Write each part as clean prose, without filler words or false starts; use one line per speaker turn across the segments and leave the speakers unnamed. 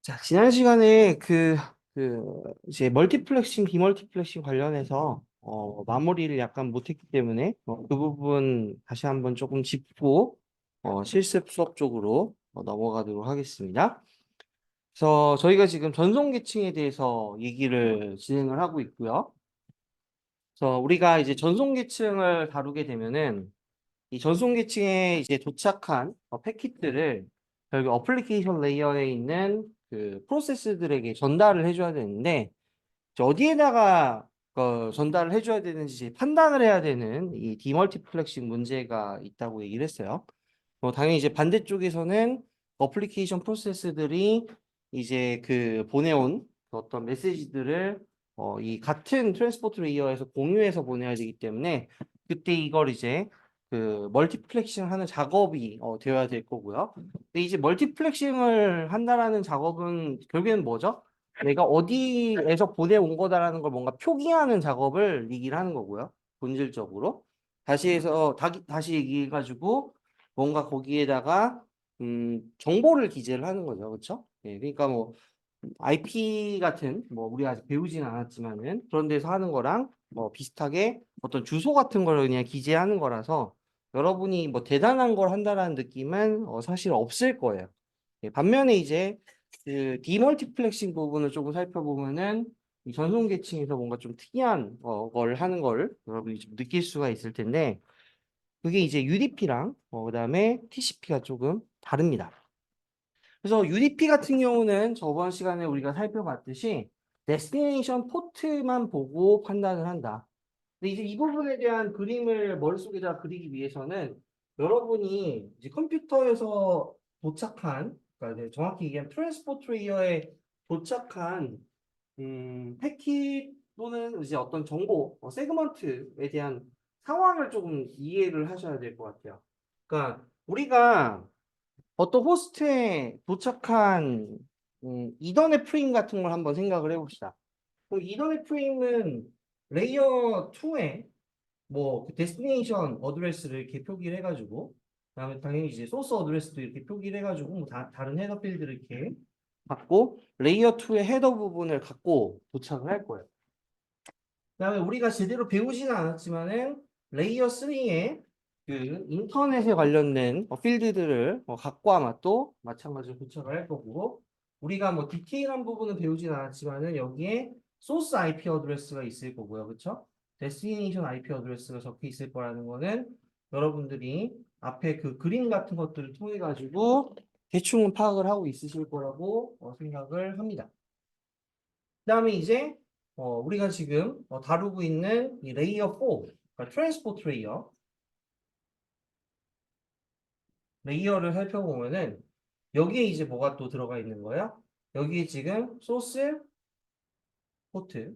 자, 지난 시간에 이제 멀티플렉싱, 디멀티플렉싱 관련해서 마무리를 약간 못했기 때문에 그 부분 다시 한번 조금 짚고 실습 수업 쪽으로 넘어가도록 하겠습니다. 그래서 저희가 지금 전송계층에 대해서 얘기를 진행을 하고 있고요. 그래서 우리가 이제 전송계층을 다루게 되면은 이 전송계층에 이제 도착한 패킷들을 결국 어플리케이션 레이어에 있는 그 프로세스들에게 전달을 해줘야 되는데 이제 어디에다가 전달을 해줘야 되는지 판단을 해야 되는 이 디멀티플렉싱 문제가 있다고 얘기를 했어요. 당연히 이제 반대쪽에서는 어플리케이션 프로세스들이 이제 그 보내온 그 어떤 메시지들을 이 같은 트랜스포트 레이어에서 공유해서 보내야 되기 때문에 그때 이걸 이제 그 멀티플렉싱 하는 작업이 되어야 될 거고요. 근데 이제 멀티플렉싱을 한다라는 작업은 결국에는 뭐죠? 내가 어디에서 보내온 거다라는 걸 뭔가 표기하는 작업을 얘기를 하는 거고요. 본질적으로. 다시 얘기해가지고 뭔가 거기에다가 정보를 기재를 하는 거죠. 그렇죠? 예, 그러니까 뭐 IP 같은 뭐 우리가 아직 배우지는 않았지만은 그런 데서 하는 거랑 뭐 비슷하게 어떤 주소 같은 걸 그냥 기재하는 거라서 여러분이 뭐 대단한 걸 한다라는 느낌은 사실 없을 거예요. 예, 반면에 이제 그 디멀티플렉싱 부분을 조금 살펴보면은 이 전송 계층에서 뭔가 좀 특이한 걸 하는 걸 여러분이 좀 느낄 수가 있을 텐데 그게 이제 UDP랑 그다음에 TCP가 조금 다릅니다. 그래서 UDP 같은 경우는 저번 시간에 우리가 살펴봤듯이 데스티네이션 포트만 보고 판단을 한다. 근데 이제 이 부분에 대한 그림을 머릿속에다 그리기 위해서는 여러분이 이제 컴퓨터에서 도착한, 그러니까 이제 정확히 얘기하면 트랜스포트 레이어에 도착한 패킷 또는 이제 어떤 정보, 세그먼트에 대한 상황을 조금 이해를 하셔야 될 것 같아요. 그러니까 우리가 어떤 호스트에 도착한 이더넷 프레임 같은 걸 한번 생각을 해봅시다. 그럼 이더넷 프레임은 레이어 2에 뭐그 데스티네이션 어드레스를 이렇게 표기를 해가지고 그다음에 당연히 이제 소스 어드레스도 이렇게 표기를 해가지고 뭐 다른 헤더 필드를 이렇게 갖고 레이어 2의 헤더 부분을 갖고 도착을 할 거예요. 그다음에 우리가 제대로 배우지는 않았지만은 레이어 3의 그 인터넷에 관련된 필드들을 갖고 아마 또 마찬가지로 도착을 할 거고 우리가 뭐 디테일한 부분은 배우진 않았지만은 여기에 소스 IP 어드레스가 있을 거고요. 그렇죠? 데스티네이션 IP 어드레스가 적혀 있을 거라는 거는 여러분들이 앞에 그 그림 같은 것들을 통해 가지고 대충은 파악을 하고 있으실 거라고 생각을 합니다. 그다음에 이제 우리가 지금 다루고 있는 이 레이어 4, 그러니까 트랜스포트 레이어를 살펴보면은 여기에 이제 뭐가 또 들어가 있는 거야? 여기에 지금 소스 포트,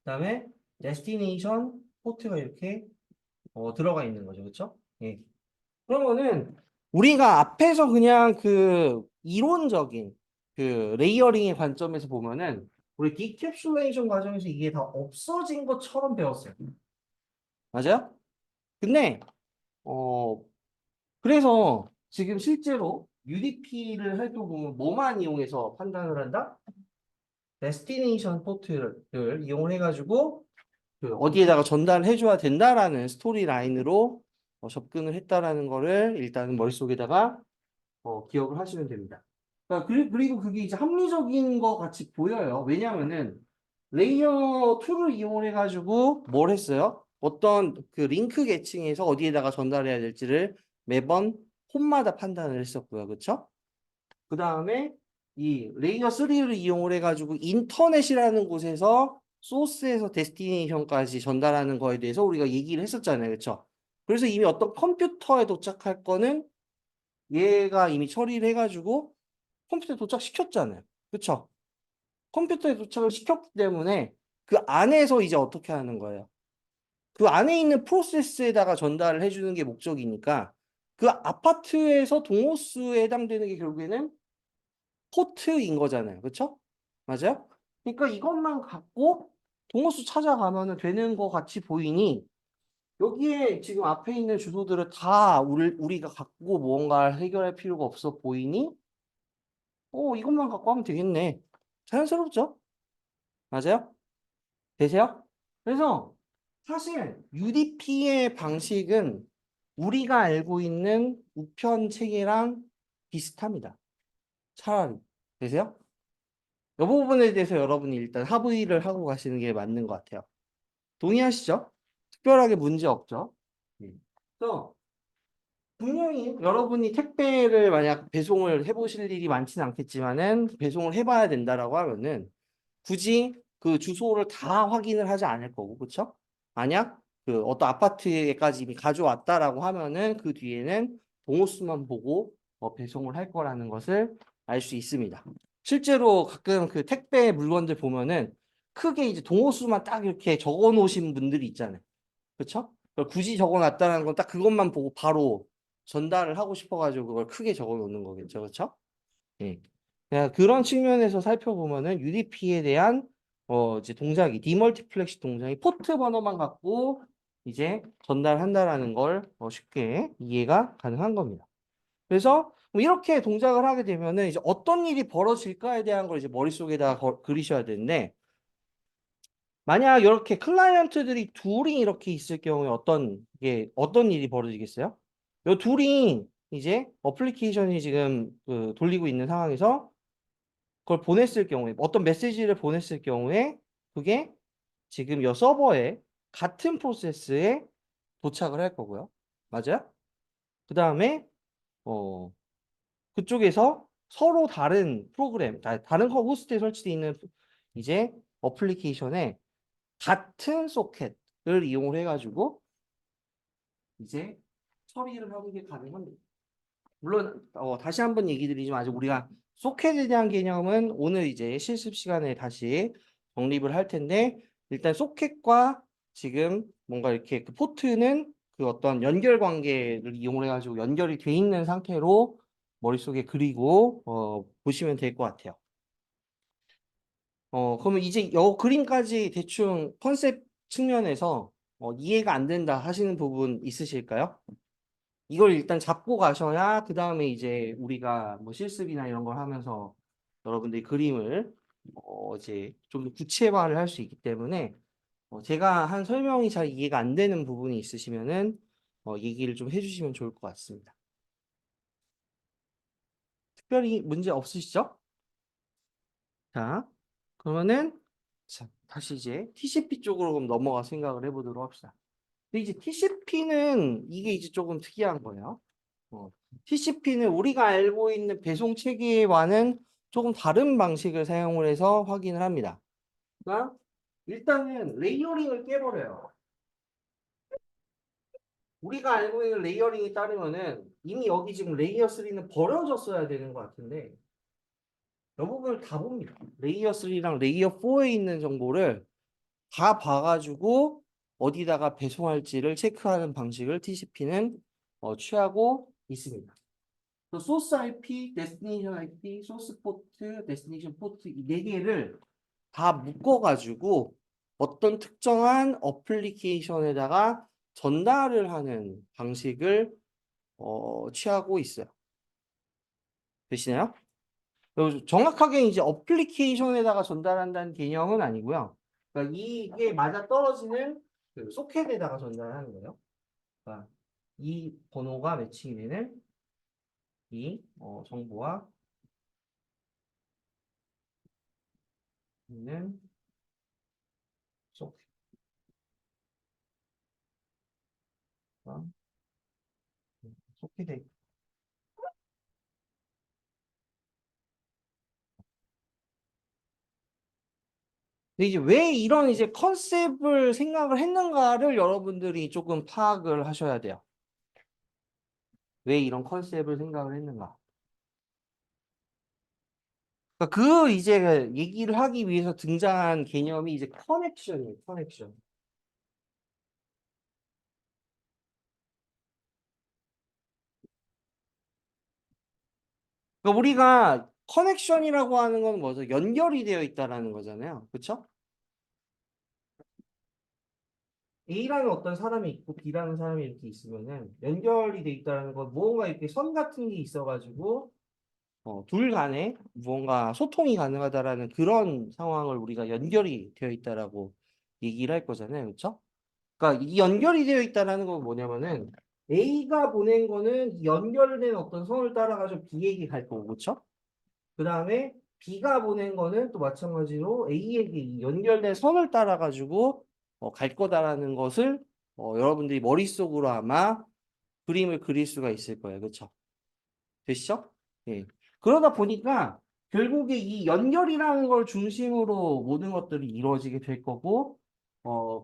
그다음에 데스티네이션 포트가 이렇게 들어가 있는 거죠, 그렇죠? 예. 그러면은 우리가 앞에서 그냥 그 이론적인 그 레이어링의 관점에서 보면은 우리 디캡슐레이션 과정에서 이게 다 없어진 것처럼 배웠어요. 맞아요? 근데 어 그래서 지금 실제로 UDP를 살펴보면 뭐만 이용해서 판단을 한다? 데스티네이션 포트를 이용을 해가지고 그 어디에다가 전달을 해줘야 된다라는 스토리 라인으로 접근을 했다라는 거를 일단은 머릿속에다가 기억을 하시면 됩니다. 그러니까 그리고 그게 이제 합리적인 것 같이 보여요. 왜냐하면은 레이어 2를 이용을 해가지고 뭘 했어요? 어떤 그 링크 계층에서 어디에다가 전달해야 될지를 매번 홈마다 판단을 했었고요. 그렇죠? 그 다음에 이 레이어 3를 이용을 해가지고 인터넷이라는 곳에서 소스에서 데스티네이션까지 전달하는 거에 대해서 우리가 얘기를 했었잖아요. 그렇죠? 그래서 이미 어떤 컴퓨터에 도착할 거는 얘가 이미 처리를 해가지고 컴퓨터에 도착시켰잖아요. 그쵸? 컴퓨터에 도착을 시켰기 때문에 그 안에서 이제 어떻게 하는 거예요? 그 안에 있는 프로세스에다가 전달을 해주는 게 목적이니까 그 아파트에서 동호수에 해당되는 게 결국에는 포트인 거잖아요. 그쵸? 맞아요? 그러니까 이것만 갖고 동호수 찾아가면 되는 거 같이 보이니 여기에 지금 앞에 있는 주소들을 다 우리가 갖고 무언가를 해결할 필요가 없어 보이니 이것만 갖고 하면 되겠네. 자연스럽죠? 맞아요? 되세요? 그래서 사실 UDP의 방식은 우리가 알고 있는 우편 체계랑 비슷합니다. 차라리. 되세요? 이 부분에 대해서 여러분이 일단 합의를 하고 가시는 게 맞는 것 같아요. 동의하시죠? 특별하게 문제 없죠? 네. 그래서 분명히 여러분이 택배를 만약 배송을 해보실 일이 많지는 않겠지만은 배송을 해봐야 된다라고 하면은 굳이 그 주소를 다 확인을 하지 않을 거고, 그쵸? 만약 그 어떤 아파트에까지 이미 가져왔다라고 하면은 그 뒤에는 동호수만 보고 배송을 할 거라는 것을 알 수 있습니다. 실제로 가끔 그 택배 물건들 보면은 크게 이제 동호수만 딱 이렇게 적어 놓으신 분들이 있잖아요. 그쵸? 그걸 굳이 적어 놨다는 건 딱 그것만 보고 바로 전달을 하고 싶어가지고 그걸 크게 적어 놓는 거겠죠. 그쵸? 예. 그런 측면에서 살펴보면은 UDP에 대한 이제 동작이 디멀티플렉시 동작이 포트 번호만 갖고 이제 전달한다라는 걸 쉽게 이해가 가능한 겁니다. 그래서 뭐 이렇게 동작을 하게 되면은 이제 어떤 일이 벌어질까에 대한 걸 이제 머릿속에다 그리셔야 되는데 만약 이렇게 클라이언트들이 둘이 이렇게 있을 경우에 어떤 일이 벌어지겠어요? 이 둘이 이제 어플리케이션이 지금 그 돌리고 있는 상황에서 그걸 보냈을 경우에 어떤 메시지를 보냈을 경우에 그게 지금 이 서버에 같은 프로세스에 도착을 할 거고요. 맞아요? 그 다음에 어 그쪽에서 서로 다른 프로그램, 다른 호스트에 설치되어 있는 이제 어플리케이션에 같은 소켓을 이용을 해가지고 이제 처리를 하는 게 가능합니다. 물론 다시 한번 얘기 드리지만 아직 우리가 소켓에 대한 개념은 오늘 이제 실습 시간에 다시 정립을 할 텐데 일단 소켓과 지금 뭔가 이렇게 그 포트는 그 어떤 연결 관계를 이용을 해가지고 연결이 돼 있는 상태로 머릿속에 그리고 보시면 될 것 같아요. 그러면 이제 이 그림까지 대충 컨셉 측면에서 이해가 안 된다 하시는 부분 있으실까요? 이걸 일단 잡고 가셔야 그 다음에 이제 우리가 뭐 실습이나 이런 걸 하면서 여러분들이 그림을 이제 좀 더 구체화를 할 수 있기 때문에 제가 한 설명이 잘 이해가 안 되는 부분이 있으시면은 얘기를 좀 해주시면 좋을 것 같습니다. 특별히 문제 없으시죠? 자, 그러면은 자, 다시 이제 TCP 쪽으로 그럼 넘어가 생각을 해보도록 합시다. 근데 이제 TCP는 이게 이제 조금 특이한 거예요. TCP는 우리가 알고 있는 배송 체계와는 조금 다른 방식을 사용을 해서 확인을 합니다. 그러니까 일단은 레이어링을 깨버려요. 우리가 알고 있는 레이어링에 따르면은 이미 여기 지금 레이어 3는 버려졌어야 되는 것 같은데 이 부분을 다 봅니다. 레이어 3랑 레이어 4에 있는 정보를 다 봐가지고 어디다가 배송할지를 체크하는 방식을 TCP는 취하고 있습니다. 또 소스 IP, 데스티네이션 IP, 소스 포트, 데스티네이션 포트 이 네 개를 다 묶어가지고 어떤 특정한 어플리케이션에다가 전달을 하는 방식을 취하고 있어요. 되시나요? 그리고 정확하게 이제 어플리케이션에다가 전달한다는 개념은 아니고요. 그러니까 이게 맞아 떨어지는 그 소켓에다가 전달하는 거예요. 그러니까 이 번호가 매칭이 되는 이 정보와 있는 소켓. 소켓에. 근데 이제 왜 이런 이제 컨셉을 생각을 했는가를 여러분들이 조금 파악을 하셔야 돼요. 왜 이런 컨셉을 생각을 했는가. 그러니까 그 이제 얘기를 하기 위해서 등장한 개념이 이제 커넥션이에요. 커넥션. 그러니까 우리가 커넥션이라고 하는 건 뭐죠? 연결이 되어 있다라는 거잖아요. 그렇죠? A라는 어떤 사람이 있고 B라는 사람이 이렇게 있으면은 연결이 돼 있다는 건 뭔가 이렇게 선 같은 게 있어가지고 둘 간에 무언가 소통이 가능하다라는 그런 상황을 우리가 연결이 되어 있다라고 얘기를 할 거잖아요. 그렇죠? 그러니까 이 연결이 되어 있다라는 건 뭐냐면은 A가 보낸 거는 이 연결된 어떤 선을 따라가지고 B에게 갈 거고, 그렇죠? 그 다음에 B가 보낸 거는 또 마찬가지로 A에게 이 연결된 선을 따라가지고 갈 거다라는 것을 여러분들이 머릿속으로 아마 그림을 그릴 수가 있을 거예요. 그렇죠? 되시죠? 예. 그러다 보니까 결국에 이 연결이라는 걸 중심으로 모든 것들이 이루어지게 될 거고,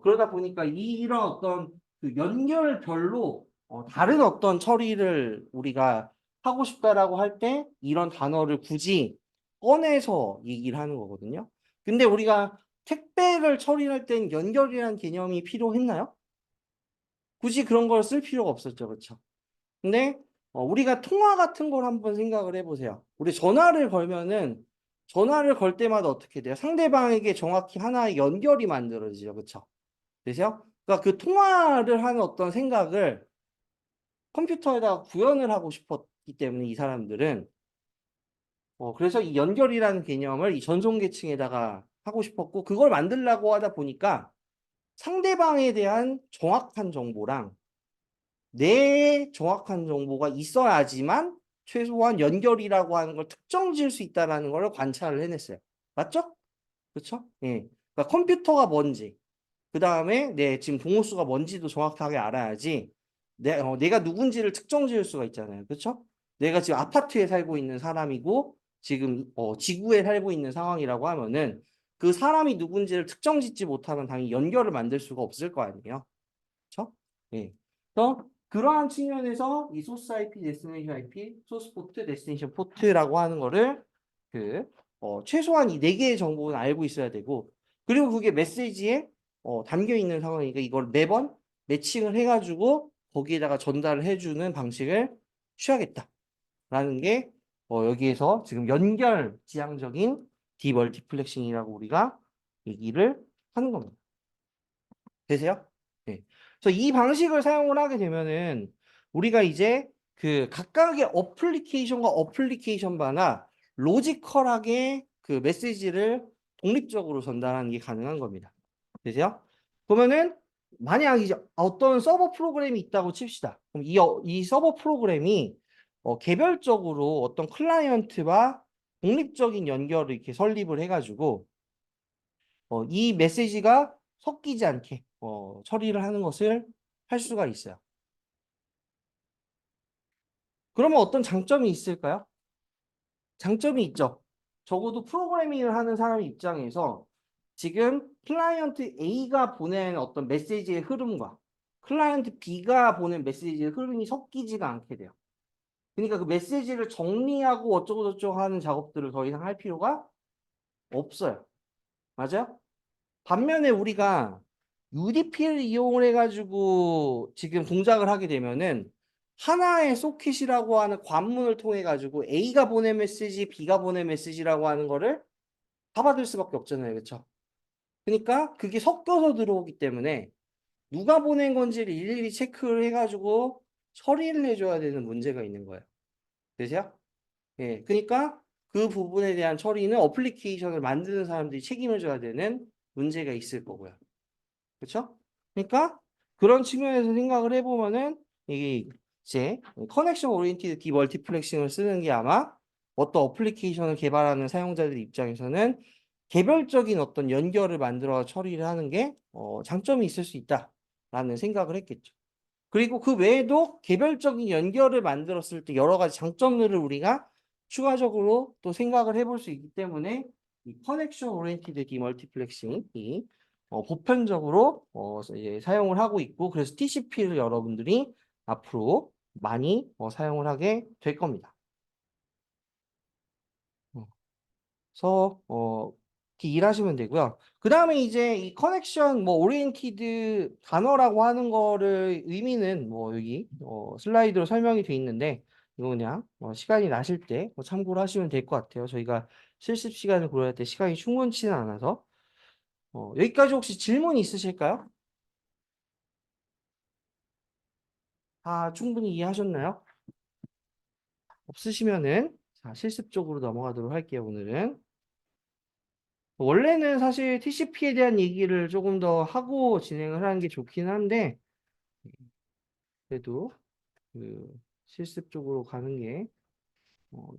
그러다 보니까 이런 어떤 그 연결별로 다른 어떤 처리를 우리가 하고 싶다라고 할 때 이런 단어를 굳이 꺼내서 얘기를 하는 거거든요. 근데 우리가 택배를 처리할 땐 연결이라는 개념이 필요했나요? 굳이 그런 걸 쓸 필요가 없었죠. 그렇죠? 근데 우리가 통화 같은 걸 한번 생각을 해보세요. 우리 전화를 걸 때마다 어떻게 돼요? 상대방에게 정확히 하나의 연결이 만들어지죠. 그렇죠? 되세요? 그러니까 그 통화를 하는 어떤 생각을 컴퓨터에다가 구현을 하고 싶었기 때문에 이 사람들은 그래서 이 연결이라는 개념을 이 전송계층에다가 하고 싶었고 그걸 만들려고 하다 보니까 상대방에 대한 정확한 정보랑 내 정확한 정보가 있어야지만 최소한 연결이라고 하는 걸 특정 지을 수 있다라는 걸 관찰을 해냈어요. 맞죠? 그렇죠? 예. 그러니까 컴퓨터가 뭔지, 그 다음에 내 지금 동호수가 뭔지도 정확하게 알아야지 내가 누군지를 특정 지을 수가 있잖아요. 그렇죠? 내가 지금 아파트에 살고 있는 사람이고 지금 지구에 살고 있는 상황이라고 하면은 그 사람이 누군지를 특정 짓지 못하면 당연히 연결을 만들 수가 없을 거 아니에요. 그렇죠? 예. 그래서 그러한 측면에서 이 소스 IP, 데스티네이션 IP, 소스 포트, 데스티네이션 포트라고 하는 거를 그 최소한 이 네 개의 정보는 알고 있어야 되고 그리고 그게 메시지에 담겨 있는 상황이니까 이걸 매번 매칭을 해가지고 거기에다가 전달을 해주는 방식을 취하겠다라는 게 여기에서 지금 연결 지향적인 디멀티플렉싱이라고 우리가 얘기를 하는 겁니다. 되세요? 네. 그래서 이 방식을 사용을 하게 되면은 우리가 이제 그 각각의 어플리케이션과 어플리케이션마다 로지컬하게 그 메시지를 독립적으로 전달하는 게 가능한 겁니다. 되세요? 그러면은 만약 이제 어떤 서버 프로그램이 있다고 칩시다. 그럼 이 서버 프로그램이 개별적으로 어떤 클라이언트와 독립적인 연결을 이렇게 설립을 해가지고 이 메시지가 섞이지 않게 처리를 하는 것을 할 수가 있어요. 그러면 어떤 장점이 있을까요? 장점이 있죠. 적어도 프로그래밍을 하는 사람 입장에서 지금 클라이언트 A가 보낸 어떤 메시지의 흐름과 클라이언트 B가 보낸 메시지의 흐름이 섞이지가 않게 돼요. 그러니까 그 메시지를 정리하고 어쩌고저쩌고 하는 작업들을 더 이상 할 필요가 없어요. 맞아요? 반면에 우리가 UDP를 이용을 해가지고 지금 동작을 하게 되면은 하나의 소켓이라고 하는 관문을 통해 가지고 A가 보낸 메시지, B가 보낸 메시지라고 하는 거를 다 받을 수밖에 없잖아요. 그렇죠? 그러니까 그게 섞여서 들어오기 때문에 누가 보낸 건지를 일일이 체크를 해가지고 처리를 해줘야 되는 문제가 있는 거예요. 되세요? 예. 그러니까 그 부분에 대한 처리는 어플리케이션을 만드는 사람들이 책임을 져야 되는 문제가 있을 거고요. 그렇죠? 그러니까 그런 측면에서 생각을 해보면은 이게 이제 커넥션 오리엔티드 디멀티플렉싱을 쓰는 게 아마 어떤 어플리케이션을 개발하는 사용자들 입장에서는 개별적인 어떤 연결을 만들어 처리를 하는 게 장점이 있을 수 있다라는 생각을 했겠죠. 그리고 그 외에도 개별적인 연결을 만들었을 때 여러 가지 장점들을 우리가 추가적으로 또 생각을 해볼 수 있기 때문에 이 커넥션 오리엔티드 디멀티플렉싱이 보편적으로 이제 사용을 하고 있고 그래서 TCP를 여러분들이 앞으로 많이 사용을 하게 될 겁니다. 그래서 이렇게 일하시면 되고요. 그 다음에 이제 이 커넥션 뭐 오리엔티드 단어라고 하는 거를 의미는 뭐 여기 슬라이드로 설명이 돼 있는데 이거 그냥 시간이 나실 때뭐 참고를 하시면 될 것 같아요. 저희가 실습 시간을 고려할 때 시간이 충분치는 않아서 여기까지 혹시 질문 있으실까요? 다 충분히 이해하셨나요? 없으시면은 자, 실습 쪽으로 넘어가도록 할게요, 오늘은. 원래는 사실 TCP에 대한 얘기를 조금 더 하고 진행을 하는 게 좋긴 한데, 그래도 그 실습 쪽으로 가는 게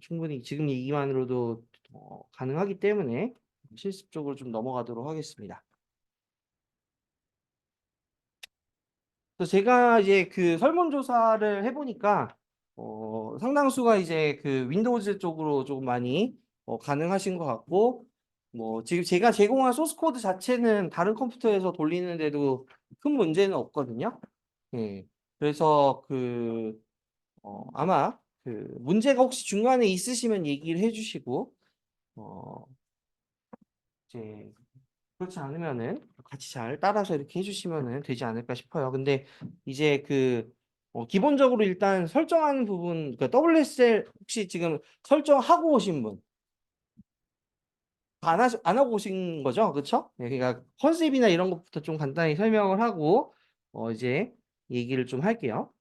충분히 지금 얘기만으로도 가능하기 때문에 실습 쪽으로 좀 넘어가도록 하겠습니다. 그래서 제가 이제 그 설문조사를 해보니까 상당수가 이제 그 윈도우즈 쪽으로 조금 많이 가능하신 것 같고 뭐 지금 제가 제공한 소스 코드 자체는 다른 컴퓨터에서 돌리는데도 큰 문제는 없거든요. 예. 그래서 아마 그 문제가 혹시 중간에 있으시면 얘기를 해주시고 어 이제 그렇지 않으면은 같이 잘 따라서 이렇게 해주시면은 되지 않을까 싶어요. 근데 이제 기본적으로 일단 설정하는 부분, 그 WSL 혹시 지금 설정하고 오신 분, 안 하고 오신 거죠? 그렇죠? 네, 그러니까 컨셉이나 이런 것부터 좀 간단히 설명을 하고 이제 얘기를 좀 할게요.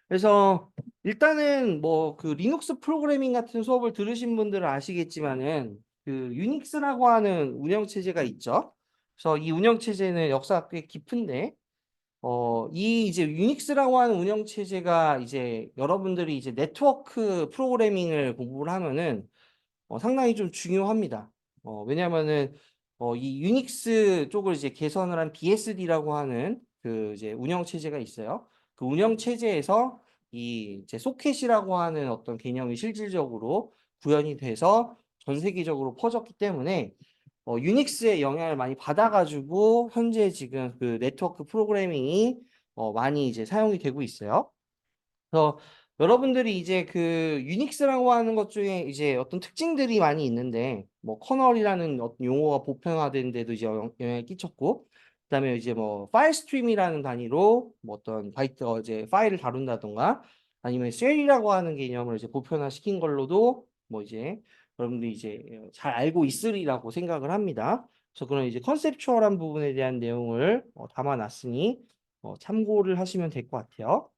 그래서 일단은 뭐 그 리눅스 프로그래밍 같은 수업을 들으신 분들은 아시겠지만은 그 유닉스라고 하는 운영 체제가 있죠. 그래서 이 운영 체제는 역사가 꽤 깊은데 이 이제 유닉스라고 하는 운영 체제가 이제 여러분들이 이제 네트워크 프로그래밍을 공부를 하면은 상당히 좀 중요합니다. 왜냐면은 이 유닉스 쪽을 이제 개선을 한 BSD라고 하는 그 이제 운영 체제가 있어요. 그 운영 체제에서 이 이제 소켓이라고 하는 어떤 개념이 실질적으로 구현이 돼서 전 세계적으로 퍼졌기 때문에 유닉스의 영향을 많이 받아가지고 현재 지금 그 네트워크 프로그래밍이 많이 이제 사용이 되고 있어요. 그래서 여러분들이 이제 그 유닉스라고 하는 것 중에 이제 어떤 특징들이 많이 있는데 뭐 커널이라는 어떤 용어가 보편화된 데도 이제 영향을 끼쳤고 그다음에 이제 뭐 파일 스트림이라는 단위로 뭐 어떤 바이트 이제 파일을 다룬다던가 아니면 쉘이라고 하는 개념을 이제 보편화시킨 걸로도 뭐 이제 여러분들이 이제 잘 알고 있으리라고 생각을 합니다. 그래서 그런 이제 컨셉추얼한 부분에 대한 내용을 담아놨으니 참고를 하시면 될 것 같아요.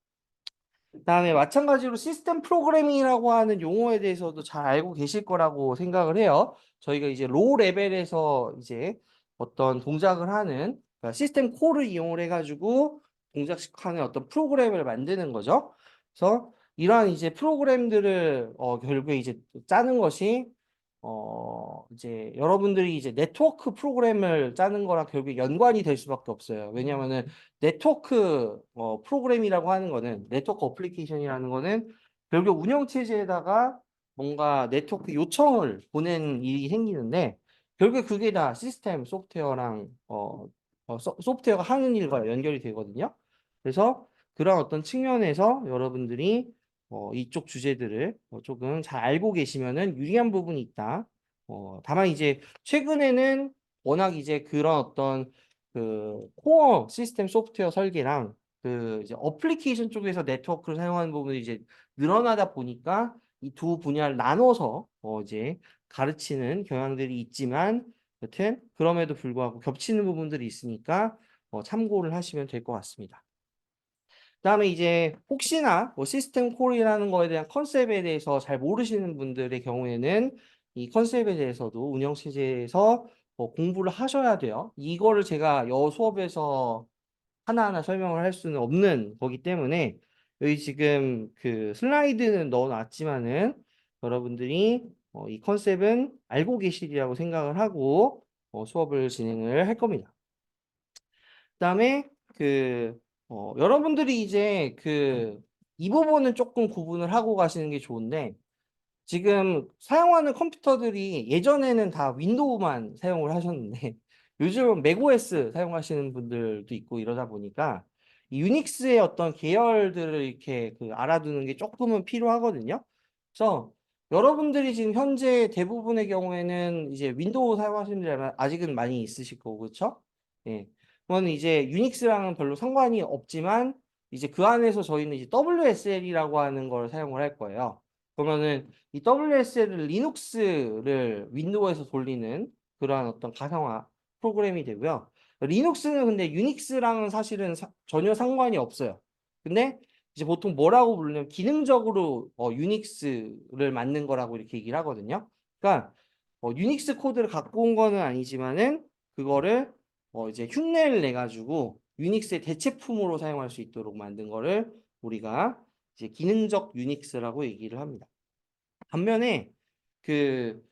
그다음에 마찬가지로 시스템 프로그래밍이라고 하는 용어에 대해서도 잘 알고 계실 거라고 생각을 해요. 저희가 이제 로우 레벨에서 이제 어떤 동작을 하는 그러니까 시스템 콜을 이용을 해가지고 동작하는 어떤 프로그램을 만드는 거죠. 그래서 이러한 이제 프로그램들을 결국에 이제 짜는 것이 이제 여러분들이 이제 네트워크 프로그램을 짜는 거랑 결국에 연관이 될 수밖에 없어요. 왜냐하면은 네트워크 프로그램이라고 하는 거는 네트워크 어플리케이션이라는 거는 결국 운영 체제에다가 뭔가 네트워크 요청을 보낸 일이 생기는데 결국에 그게 다 시스템 소프트웨어랑 소프트웨어가 하는 일과 연결이 되거든요. 그래서 그런 어떤 측면에서 여러분들이 이쪽 주제들을 조금 잘 알고 계시면은 유리한 부분이 있다. 다만 이제 최근에는 워낙 이제 그런 어떤 그 코어 시스템 소프트웨어 설계랑 그 이제 어플리케이션 쪽에서 네트워크를 사용하는 부분이 이제 늘어나다 보니까 이 두 분야를 나눠서 이제 가르치는 경향들이 있지만 여튼 그럼에도 불구하고 겹치는 부분들이 있으니까 참고를 하시면 될 것 같습니다. 그다음에 이제 혹시나 뭐 시스템 콜이라는 거에 대한 컨셉에 대해서 잘 모르시는 분들의 경우에는 이 컨셉에 대해서도 운영 체제에서 공부를 하셔야 돼요. 이거를 제가 수업에서 하나하나 설명을 할 수는 없는 거기 때문에 여기 지금 그 슬라이드는 넣어놨지만은 여러분들이 이 컨셉은 알고 계시리라고 생각을 하고 수업을 진행을 할 겁니다. 그다음에 여러분들이 이제 이 부분은 조금 구분을 하고 가시는 게 좋은데 지금 사용하는 컴퓨터들이 예전에는 다 윈도우만 사용을 하셨는데 요즘은 맥OS 사용하시는 분들도 있고 이러다 보니까 이 유닉스의 어떤 계열들을 이렇게 알아두는 게 조금은 필요하거든요. 그래서 여러분들이 지금 현재 대부분의 경우에는 이제 윈도우 사용하시는 분들 아직은 많이 있으실 거고 그렇죠? 예. 그건 이제 유닉스랑은 별로 상관이 없지만 이제 그 안에서 저희는 이제 WSL이라고 하는 걸 사용을 할 거예요. 그러면은 이 WSL은 리눅스를 윈도우에서 돌리는 그러한 어떤 가상화 프로그램이 되고요. 리눅스는 근데 유닉스랑은 사실은 전혀 상관이 없어요. 근데 이제 보통 뭐라고 부르냐면 기능적으로 유닉스를 만든 거라고 이렇게 얘기를 하거든요. 그러니까 유닉스 코드를 갖고 온 거는 아니지만은 그거를 이제 흉내를 내 가지고 유닉스의 대체품으로 사용할 수 있도록 만든 거를 우리가 이제 기능적 유닉스라고 얘기를 합니다. 반면에 그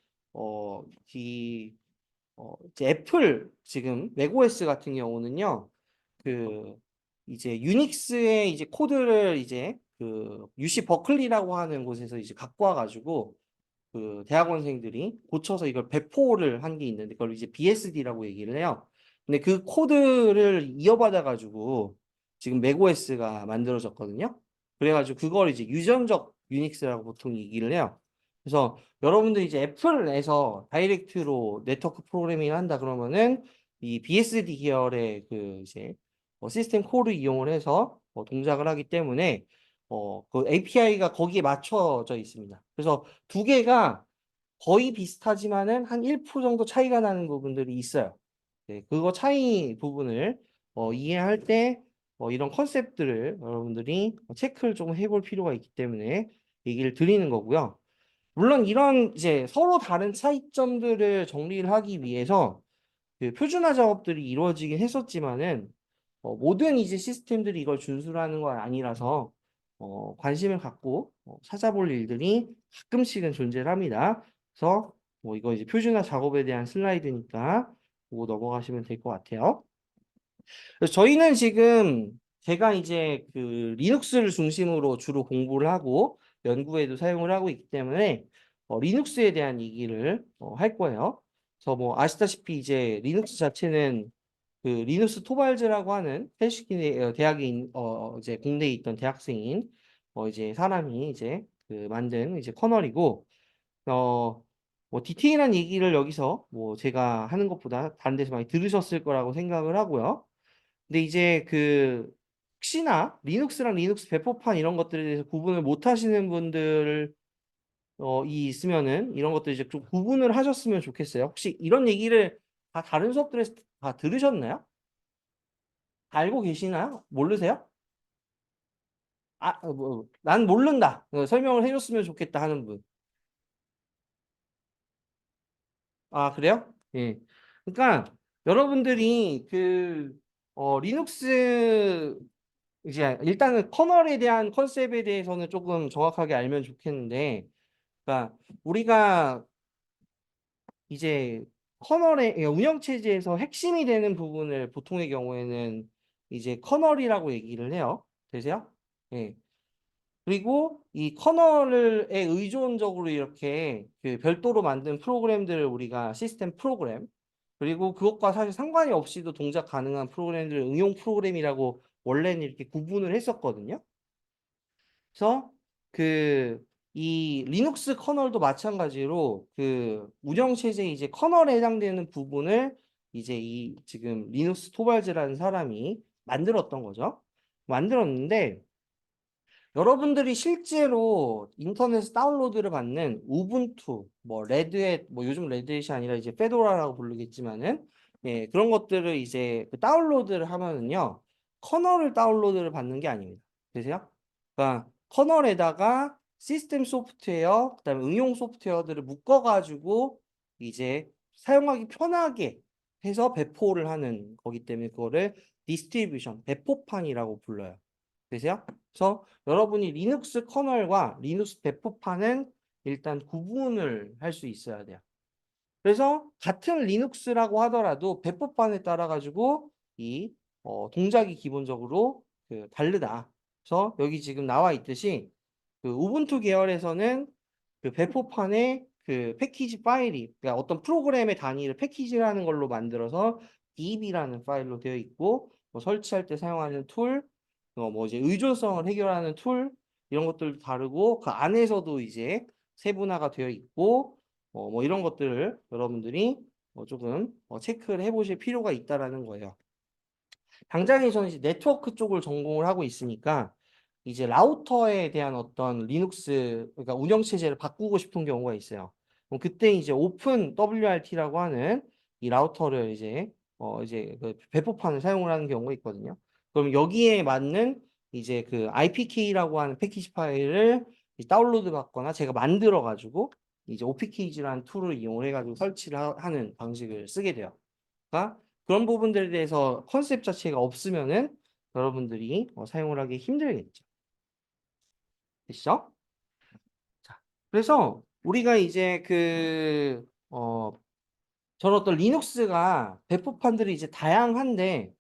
이 이제 애플 지금 맥OS 같은 경우는요. 그 이제 유닉스의 이제 코드를 이제 그 UC 버클리라고 하는 곳에서 이제 갖고 와가지고 그 대학원생들이 고쳐서 이걸 배포를 한 게 있는데 그걸 이제 BSD라고 얘기를 해요. 근데 그 코드를 이어받아가지고 지금 맥OS가 만들어졌거든요. 그래가지고 그걸 이제 유전적 유닉스라고 보통 얘기를 해요. 그래서 여러분들이 이제 애플에서 다이렉트로 네트워크 프로그래밍을 한다 그러면은 이 BSD 계열의 그 이제 시스템 콜을 이용을 해서 동작을 하기 때문에 그 API가 거기에 맞춰져 있습니다. 그래서 두 개가 거의 비슷하지만은 한 1% 정도 차이가 나는 부분들이 있어요. 네, 그거 차이 부분을 이해할 때 이런 컨셉들을 여러분들이 체크를 좀 해볼 필요가 있기 때문에 얘기를 드리는 거고요. 물론 이런 이제 서로 다른 차이점들을 정리를 하기 위해서 그 표준화 작업들이 이루어지긴 했었지만은 모든 이제 시스템들이 이걸 준수하는 건 아니라서 관심을 갖고 찾아볼 일들이 가끔씩은 존재를 합니다. 그래서 뭐 이거 이제 표준화 작업에 대한 슬라이드니까 보고 넘어가시면 될 것 같아요. 그래서 저희는 지금 제가 이제 그 리눅스를 중심으로 주로 공부를 하고 연구에도 사용을 하고 있기 때문에 리눅스에 대한 얘기를 할 거예요. 그래서 뭐 아시다시피 이제 리눅스 자체는 그 리누스 토발즈라고 하는 헬시키 대학에 이제 공대에 있던 대학생인 이제 사람이 이제 그 만든 이제 커널이고 뭐 디테일한 얘기를 여기서 뭐 제가 하는 것보다 다른 데서 많이 들으셨을 거라고 생각을 하고요. 근데 이제 그 혹시나 리눅스랑 리눅스 배포판 이런 것들에 대해서 구분을 못 하시는 분들 이 있으면은 이런 것들 이제 좀 구분을 하셨으면 좋겠어요. 혹시 이런 얘기를 다 다른 수업들에서 다 들으셨나요? 알고 계시나요? 모르세요? 난 모른다. 설명을 해줬으면 좋겠다 하는 분. 아, 그래요? 예. 그러니까 여러분들이 그 리눅스 이제 일단은 커널에 대한 컨셉에 대해서는 조금 정확하게 알면 좋겠는데, 그러니까 우리가 이제 커널의 그러니까 운영체제에서 핵심이 되는 부분을 보통의 경우에는 이제 커널이라고 얘기를 해요. 되세요? 예. 그리고 이 커널에 의존적으로 이렇게 그 별도로 만든 프로그램들을 우리가 시스템 프로그램 그리고 그것과 사실 상관이 없이도 동작 가능한 프로그램들을 응용 프로그램이라고 원래는 이렇게 구분을 했었거든요. 그래서 그 이 리눅스 커널도 마찬가지로 그 운영 체제 이제 커널에 해당되는 부분을 이제 이 지금 리눅스 토발즈라는 사람이 만들었던 거죠. 만들었는데 여러분들이 실제로 인터넷 다운로드를 받는 우분투, 뭐 레드햇, 뭐 요즘 레드햇이 아니라 이제 페도라라고 부르겠지만은 예, 그런 것들을 이제 그 다운로드를 하면은요 커널을 다운로드를 받는 게 아닙니다. 되세요? 그러니까 커널에다가 시스템 소프트웨어, 그다음에 응용 소프트웨어들을 묶어가지고 이제 사용하기 편하게 해서 배포를 하는 거기 때문에 그거를 디스트리뷰션, 배포판이라고 불러요. 되세요? 그래서 여러분이 리눅스 커널과 리눅스 배포판은 일단 구분을 할 수 있어야 돼요. 그래서 같은 리눅스라고 하더라도 배포판에 따라 가지고 이 동작이 기본적으로 그 다르다. 그래서 여기 지금 나와 있듯이 그 우분투 계열에서는 그 배포판에 그 패키지 파일이 그러니까 어떤 프로그램의 단위를 패키지라는 걸로 만들어서 db라는 파일로 되어 있고 뭐 설치할 때 사용하는 툴, 뭐 이제 의존성을 해결하는 툴 이런 것들도 다르고 그 안에서도 이제 세분화가 되어 있고 뭐 이런 것들을 여러분들이 조금 체크를 해보실 필요가 있다라는 거예요. 당장에 저는 이제 네트워크 쪽을 전공을 하고 있으니까 이제 라우터에 대한 어떤 리눅스 그러니까 운영 체제를 바꾸고 싶은 경우가 있어요. 그럼 그때 이제 오픈 WRT라고 하는 이 라우터를 이제 이제 그 배포판을 사용을 하는 경우가 있거든요. 그럼 여기에 맞는 이제 그 IPK라고 하는 패키지 파일을 다운로드 받거나 제가 만들어 가지고 이제 OPKG라는 툴을 이용을 해가지고 설치를 하는 방식을 쓰게 돼요. 그러니까 그런 부분들에 대해서 컨셉 자체가 없으면은 여러분들이 사용을 하기 힘들겠죠. 됐죠? 자, 그래서 우리가 이제 저런 어떤 리눅스가 배포판들이 이제 다양한데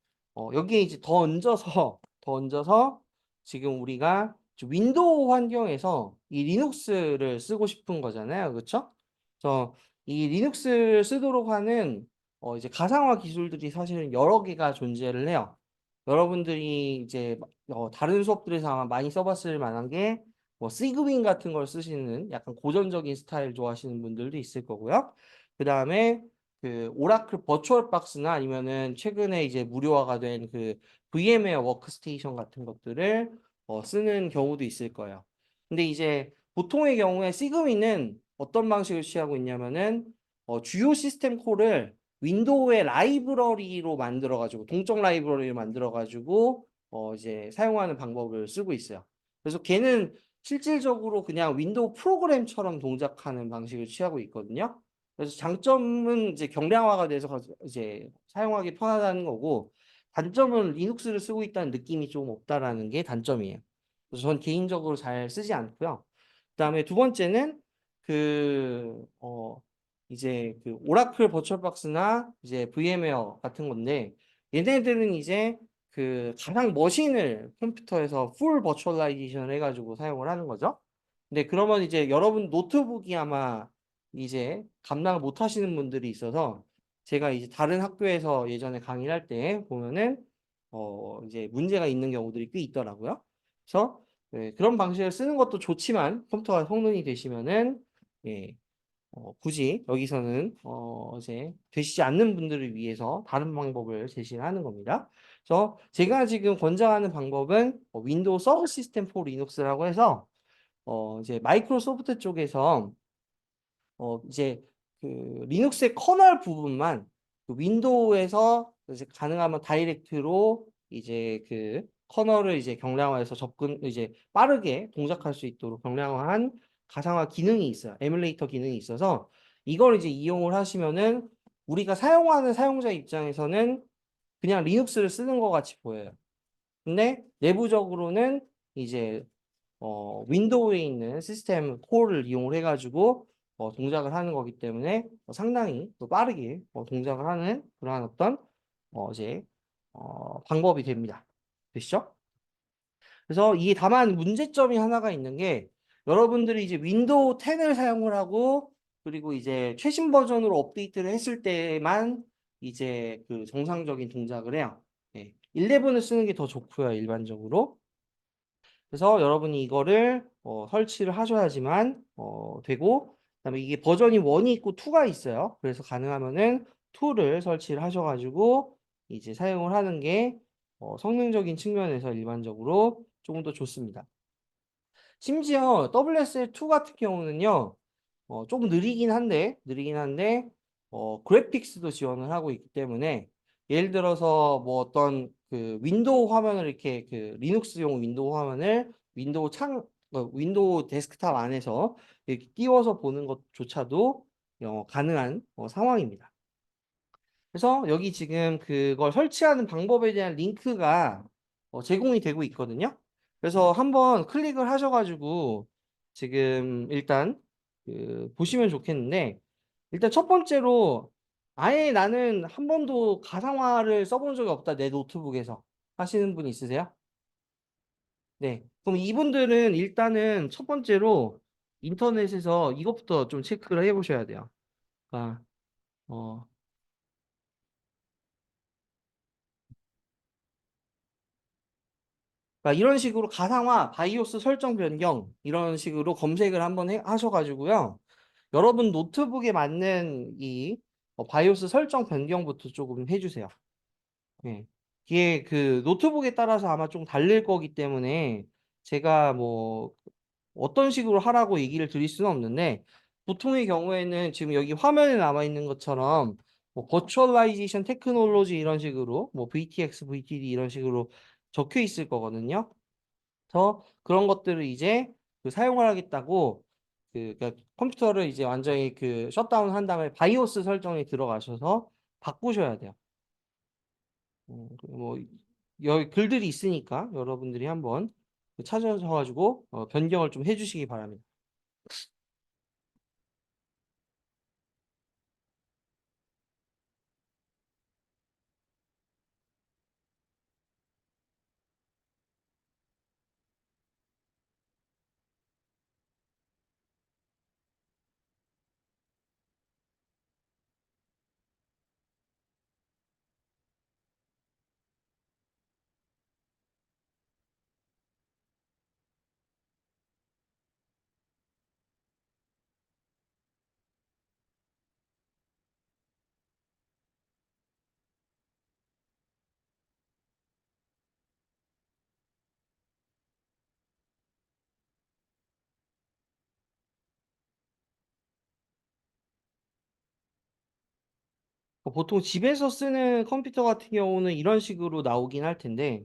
여기에 이제 더 얹어서 더 얹어서 지금 우리가 윈도우 환경에서 이 리눅스를 쓰고 싶은 거잖아요, 그렇죠? 그래서 이 리눅스를 쓰도록 하는 이제 가상화 기술들이 사실은 여러 개가 존재를 해요. 여러분들이 이제 다른 수업들에서 아마 많이 써봤을 만한 게 뭐 시그윈 같은 걸 쓰시는 약간 고전적인 스타일 좋아하시는 분들도 있을 거고요. 그 다음에 그 오라클 버추얼 박스나 아니면은 최근에 이제 무료화가 된 그 VM웨어 워크스테이션 같은 것들을 쓰는 경우도 있을 거예요. 근데 이제 보통의 경우에 시그미는 어떤 방식을 취하고 있냐면은 주요 시스템 콜을 윈도우의 라이브러리로 만들어 가지고 동적 라이브러리를 만들어 가지고 이제 사용하는 방법을 쓰고 있어요. 그래서 걔는 실질적으로 그냥 윈도우 프로그램처럼 동작하는 방식을 취하고 있거든요. 그래서 장점은 이제 경량화가 돼서 이제 사용하기 편하다는 거고, 단점은 리눅스를 쓰고 있다는 느낌이 좀 없다라는 게 단점이에요. 그래서 전 개인적으로 잘 쓰지 않고요. 그다음에 두 번째는 이제 그 오라클 버추얼박스나 이제 VM웨어 같은 건데, 얘네들은 이제 그 가상 머신을 컴퓨터에서 풀 버추얼라이제이션을 해가지고 사용을 하는 거죠. 근데 그러면 이제 여러분 노트북이 아마 이제 감당을 못 하시는 분들이 있어서 제가 이제 다른 학교에서 예전에 강의를 할 때 보면은 이제 문제가 있는 경우들이 꽤 있더라고요. 그래서 네, 그런 방식을 쓰는 것도 좋지만 컴퓨터가 성능이 되시면은 예, 굳이 여기서는 이제 되시지 않는 분들을 위해서 다른 방법을 제시하는 겁니다. 그래서 제가 지금 권장하는 방법은 윈도우 서브 시스템 포 리눅스라고 해서 이제 마이크로소프트 쪽에서 이제 그 리눅스의 커널 부분만 그 윈도우에서 이제 가능하면 다이렉트로 이제 그 커널을 이제 경량화해서 접근 이제 빠르게 동작할 수 있도록 경량화한 가상화 기능이 있어요. 에뮬레이터 기능이 있어서 이걸 이제 이용을 하시면은 우리가 사용하는 사용자 입장에서는 그냥 리눅스를 쓰는 것 같이 보여요. 근데 내부적으로는 이제 윈도우에 있는 시스템 콜을 이용을 해가지고 동작을 하는 거기 때문에 상당히 또 빠르게 동작을 하는 그러한 어떤 이제 방법이 됩니다. 되시죠? 그래서 이게 다만 문제점이 하나가 있는 게 여러분들이 이제 윈도우 10을 사용을 하고 그리고 이제 최신 버전으로 업데이트를 했을 때만 이제 그 정상적인 동작을 해요. 네. 11을 쓰는 게 더 좋고요, 일반적으로. 그래서 여러분이 이거를 설치를 하셔야지만 되고 그다음에 이게 버전이 1이 있고 2가 있어요. 그래서 가능하면은 2를 설치를 하셔가지고 이제 사용을 하는 게 성능적인 측면에서 일반적으로 조금 더 좋습니다. 심지어 WSL2 같은 경우는요, 조금 느리긴 한데, 그래픽스도 지원을 하고 있기 때문에, 예를 들어서 뭐 어떤 그 윈도우 화면을 이렇게 그 리눅스용 윈도우 화면을 윈도우 데스크탑 안에서 이렇게 띄워서 보는 것조차도 가능한 상황입니다. 그래서 여기 지금 그걸 설치하는 방법에 대한 링크가 제공이 되고 있거든요. 그래서 한번 클릭을 하셔가지고 지금 일단 보시면 좋겠는데 일단 첫 번째로 아예 나는 한 번도 가상화를 써본 적이 없다 내 노트북에서 하시는 분 있으세요? 네. 그럼 이분들은 일단은 첫 번째로 인터넷에서 이것부터 좀 체크를 해보셔야 돼요. 그러니까 어, 그러니까 이런 식으로 가상화, 바이오스 설정 변경 이런 식으로 검색을 한번 하셔가지고요. 여러분 노트북에 맞는 이 바이오스 설정 변경부터 조금 해주세요. 예. 이게 그 노트북에 따라서 아마 좀 다를 거기 때문에 제가 뭐 어떤 식으로 하라고 얘기를 드릴 수는 없는데 보통의 경우에는 지금 여기 화면에 남아 있는 것처럼 뭐 버추얼라이제이션 테크놀로지 이런 식으로 뭐 VTX, VTD 이런 식으로 적혀 있을 거거든요. 그런 것들을 이제 그 사용을 하겠다고 그러니까 컴퓨터를 이제 완전히 그 셧다운 한 다음에 바이오스 설정에 들어가셔서 바꾸셔야 돼요. 뭐 여기 글들이 있으니까 여러분들이 한번 찾아서 가지고 변경을 좀 해주시기 바랍니다. 보통 집에서 쓰는 컴퓨터 같은 경우는 이런 식으로 나오긴 할 텐데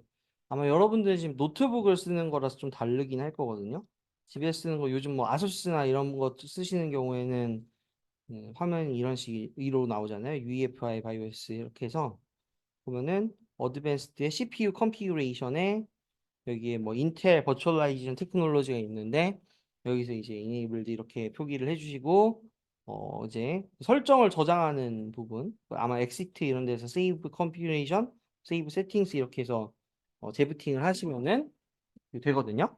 아마 여러분들이 지금 노트북을 쓰는 거라서 좀 다르긴 할 거거든요. 집에 쓰는 거 요즘 뭐 아수스나 이런 거 쓰시는 경우에는 화면이 이런 식으로 나오잖아요. UEFI BIOS 이렇게 해서 보면은 어드밴스드의 CPU 컨피그레이션에 여기에 뭐 인텔 버추얼라이제이션 테크놀로지가 있는데 여기서 이제 이네이블드 이렇게 표기를 해주시고 이제 설정을 저장하는 부분 아마 엑시트 이런 데서 세이브 컨피그레이션, 세이브 세팅스 이렇게 해서 재부팅을 하시면은 되거든요.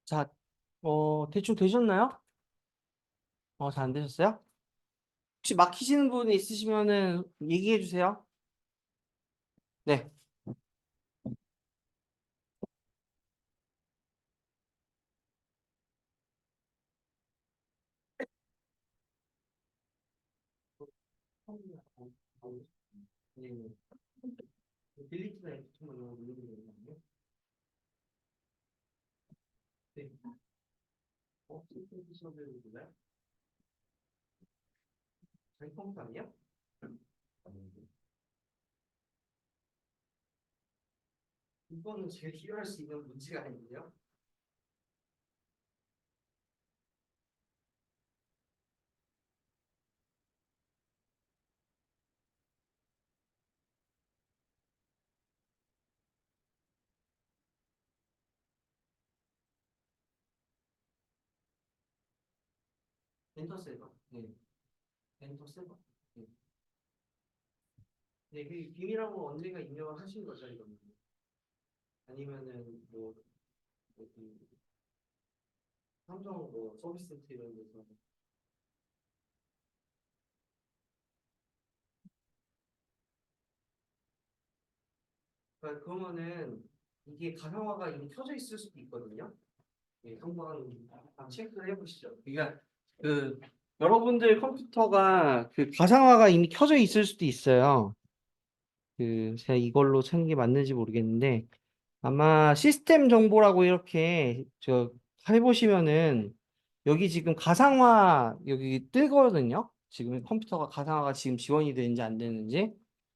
자, 대충 되셨나요? 잘 안 되셨어요? 혹시 막히시는 부분이 있으시면은 얘기해 주세요. 네. 딜리트나 F2만 누르면 되거든요. 네. 시험을 보나요? 자기 컴퓨터 아니야? 이거는 제가 해결할 수 있는 문제가 아닌데요. 엔터 세버. 네. 엔터 세버. 네. 네, 그 비밀하고 언제가 입력을 하신 거죠, 이거는? 아니면은 뭐 여기 삼성 뭐 서비스 센터 이런 데서 그러니까 그러면은 이게 가상화가 이미 켜져 있을 수도 있거든요. 예, 한번 체크를 해보시죠. 그러니까 그 여러분들 컴퓨터가 그 가상화가 이미 켜져 있을 수도 있어요. 제가 이걸로 찾는 게 맞는지 모르겠는데, 아마 시스템 정보라고 이렇게 해보시면은 여기 지금 가상화 여기 뜨거든요. 지금 컴퓨터가 가상화가 지금 지원이 되는지 안 되는지.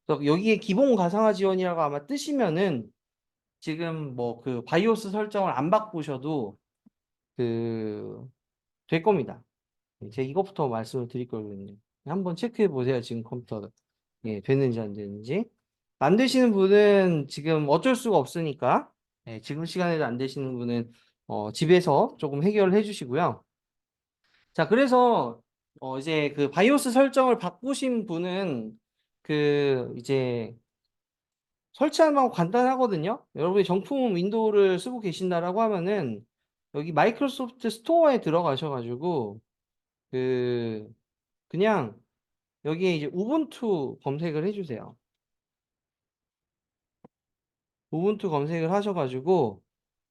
그래서 여기에 기본 가상화 지원이라고 아마 뜨시면은 지금 뭐 그 바이오스 설정을 안 바꾸셔도 그 될 겁니다. 제가 이것부터 말씀을 드릴 거거든요. 한번 체크해 보세요. 지금 컴퓨터 되는지 안 되는지. 안 되시는 분은 지금 어쩔 수가 없으니까 지금 시간에도 안 되시는 분은 집에서 조금 해결해 주시고요. 자, 그래서 이제 그 바이오스 설정을 바꾸신 분은 이제 설치하는 방법 간단하거든요. 여러분이 정품 윈도우를 쓰고 계신다라고 하면은 여기 마이크로소프트 스토어에 들어가셔가지고 그 그냥 여기에 이제 우분투 검색을 해주세요. 우분투 검색을 하셔가지고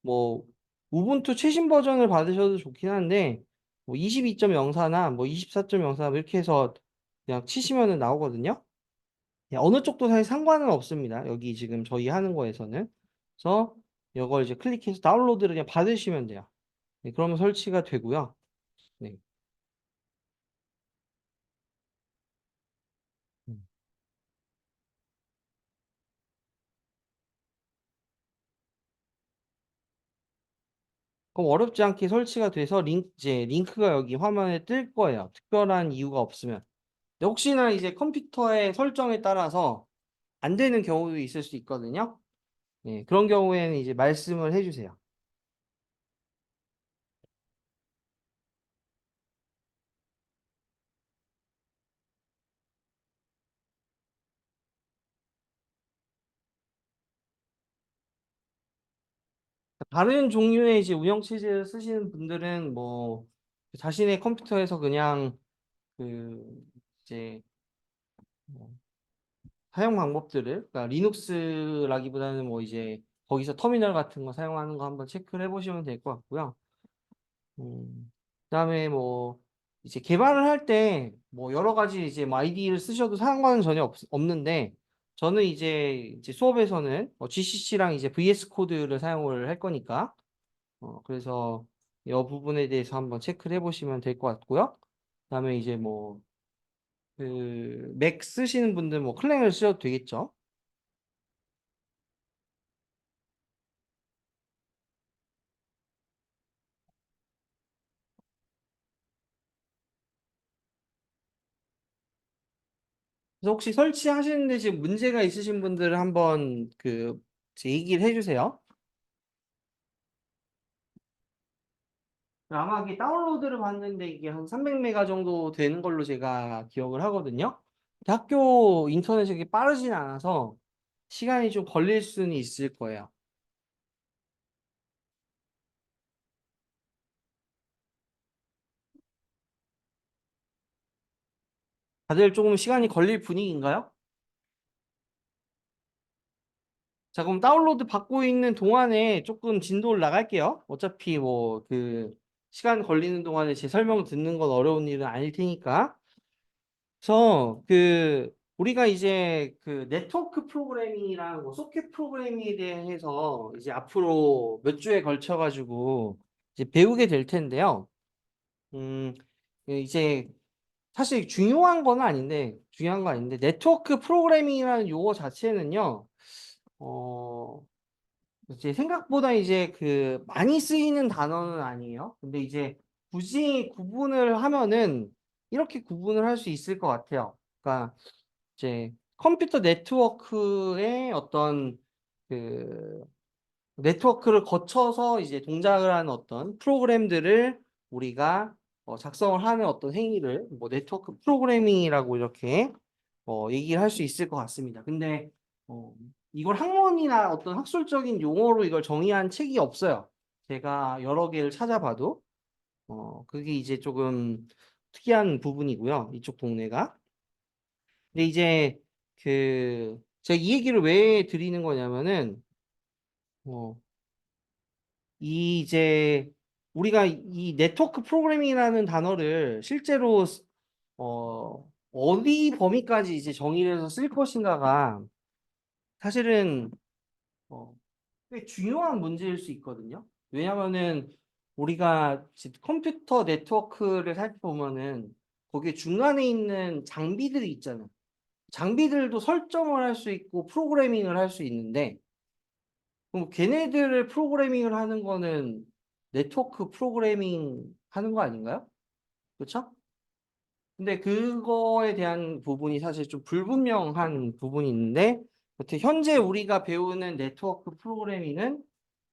뭐 우분투 최신 버전을 받으셔도 좋긴 한데 뭐 22.04나 뭐 24.04 이렇게 해서 그냥 치시면은 나오거든요. 어느 쪽도 사실 상관은 없습니다. 여기 지금 저희 하는 거에서는. 그래서 이걸 이제 클릭해서 다운로드를 그냥 받으시면 돼요. 네, 그러면 설치가 되고요. 네. 음. 그럼 어렵지 않게 설치가 돼서 이제 링크가 여기 화면에 뜰 거예요. 특별한 이유가 없으면. 근데 혹시나 이제 컴퓨터의 설정에 따라서 안 되는 경우도 있을 수 있거든요. 네, 그런 경우에는 이제 말씀을 해주세요. 다른 종류의 이제 운영체제를 쓰시는 분들은 뭐 자신의 컴퓨터에서 그냥 그 이제 뭐 사용 방법들을 그러니까 리눅스라기보다는 뭐 이제 거기서 터미널 같은 거 사용하는 거 한번 체크를 해보시면 될 것 같고요. 그다음에 뭐 이제 개발을 할 때 뭐 여러 가지 이제 뭐 아이디를 쓰셔도 상관은 전혀 없는데 저는 이제 수업에서는 GCC랑 이제 VS 코드를 사용을 할 거니까 그래서 이 부분에 대해서 한번 체크를 해보시면 될 것 같고요. 그다음에 이제 뭐 맥 쓰시는 분들 뭐 클랭을 쓰셔도 되겠죠. 그래서 혹시 설치하시는데 지금 문제가 있으신 분들은 한번 제 얘기를 해주세요. 아마 이게 다운로드를 봤는데 이게 한 300메가 정도 되는 걸로 제가 기억을 하거든요. 근데 학교 인터넷이 빠르진 않아서 시간이 좀 걸릴 수는 있을 거예요. 다들 조금 시간이 걸릴 분위기인가요? 자, 그럼 다운로드 받고 있는 동안에 조금 진도를 나갈게요. 어차피 뭐 시간 걸리는 동안에 제 설명 듣는 건 어려운 일은 아닐 테니까. 그래서 우리가 이제 네트워크 프로그래밍이랑 뭐 소켓 프로그래밍에 대해서 이제 앞으로 몇 주에 걸쳐 가지고 이제 배우게 될 텐데요. 음, 이제 사실 중요한 건 아닌데 네트워크 프로그래밍이라는 용어 자체는요. 어, 이제 생각보다 이제 많이 쓰이는 단어는 아니에요. 근데 이제 굳이 구분을 하면은 이렇게 구분을 할 수 있을 것 같아요. 그러니까 이제 컴퓨터 네트워크의 어떤 그 네트워크를 거쳐서 이제 동작을 하는 어떤 프로그램들을 우리가 작성을 하는 어떤 행위를 뭐 네트워크 프로그래밍이라고 이렇게 얘기를 할 수 있을 것 같습니다. 근데 어, 이걸 학문이나 어떤 학술적인 용어로 이걸 정의한 책이 없어요. 제가 여러 개를 찾아봐도 그게 이제 조금 특이한 부분이고요. 이쪽 동네가. 근데 이제 제가 이 얘기를 왜 드리는 거냐면은 어, 이 이제 우리가 이 네트워크 프로그래밍이라는 단어를 실제로 어디 범위까지 이제 정의를 해서 쓸 것인가가 사실은 어, 꽤 중요한 문제일 수 있거든요. 왜냐하면은 우리가 컴퓨터 네트워크를 살펴보면은 거기에 중간에 있는 장비들이 있잖아요. 장비들도 설정을 할 수 있고 프로그래밍을 할 수 있는데 그럼 걔네들을 프로그래밍을 하는 거는 네트워크 프로그래밍 하는 거 아닌가요? 그렇죠? 근데 그거에 대한 부분이 사실 좀 불분명한 부분이 있는데 여튼 현재 우리가 배우는 네트워크 프로그래밍은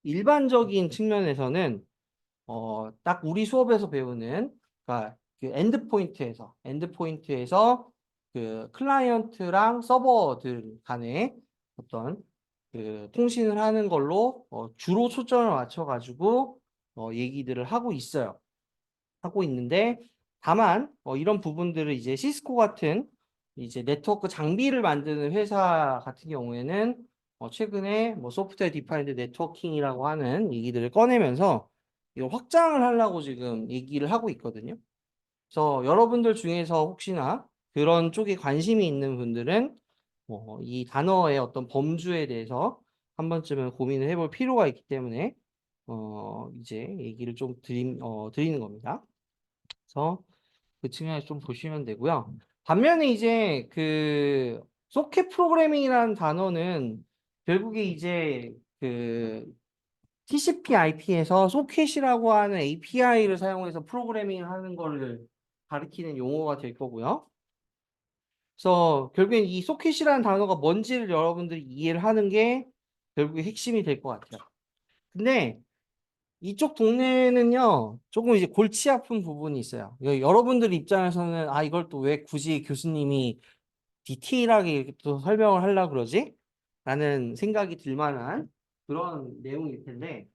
일반적인 측면에서는 딱 우리 수업에서 배우는 그러니까 그 엔드포인트에서 그 클라이언트랑 서버들 간에 어떤 그 통신을 하는 걸로 주로 초점을 맞춰가지고 얘기들을 하고 있어요. 하고 있는데 다만 이런 부분들을 이제 시스코 같은 이제 네트워크 장비를 만드는 회사 같은 경우에는 최근에 뭐 소프트웨어 디파인드 네트워킹이라고 하는 얘기들을 꺼내면서 이걸 확장을 하려고 지금 얘기를 하고 있거든요. 그래서 여러분들 중에서 혹시나 그런 쪽에 관심이 있는 분들은 이 단어의 어떤 범주에 대해서 한 번쯤은 고민을 해볼 필요가 있기 때문에 이제 얘기를 좀 드리는 겁니다. 그래서 그 측면에서 좀 보시면 되고요. 반면에 이제 그 소켓 프로그래밍이라는 단어는 결국에 이제 그 TCP/IP에서 소켓이라고 하는 API를 사용해서 프로그래밍을 하는 거를 가리키는 용어가 될 거고요. 그래서 결국엔 이 소켓이라는 단어가 뭔지를 여러분들이 이해를 하는 게 결국에 핵심이 될 것 같아요. 근데 이쪽 동네는요, 조금 이제 골치 아픈 부분이 있어요. 여러분들 입장에서는, 아, 이걸 또 왜 굳이 교수님이 디테일하게 이렇게 또 설명을 하려고 그러지? 라는 생각이 들 만한 그런 내용일 텐데,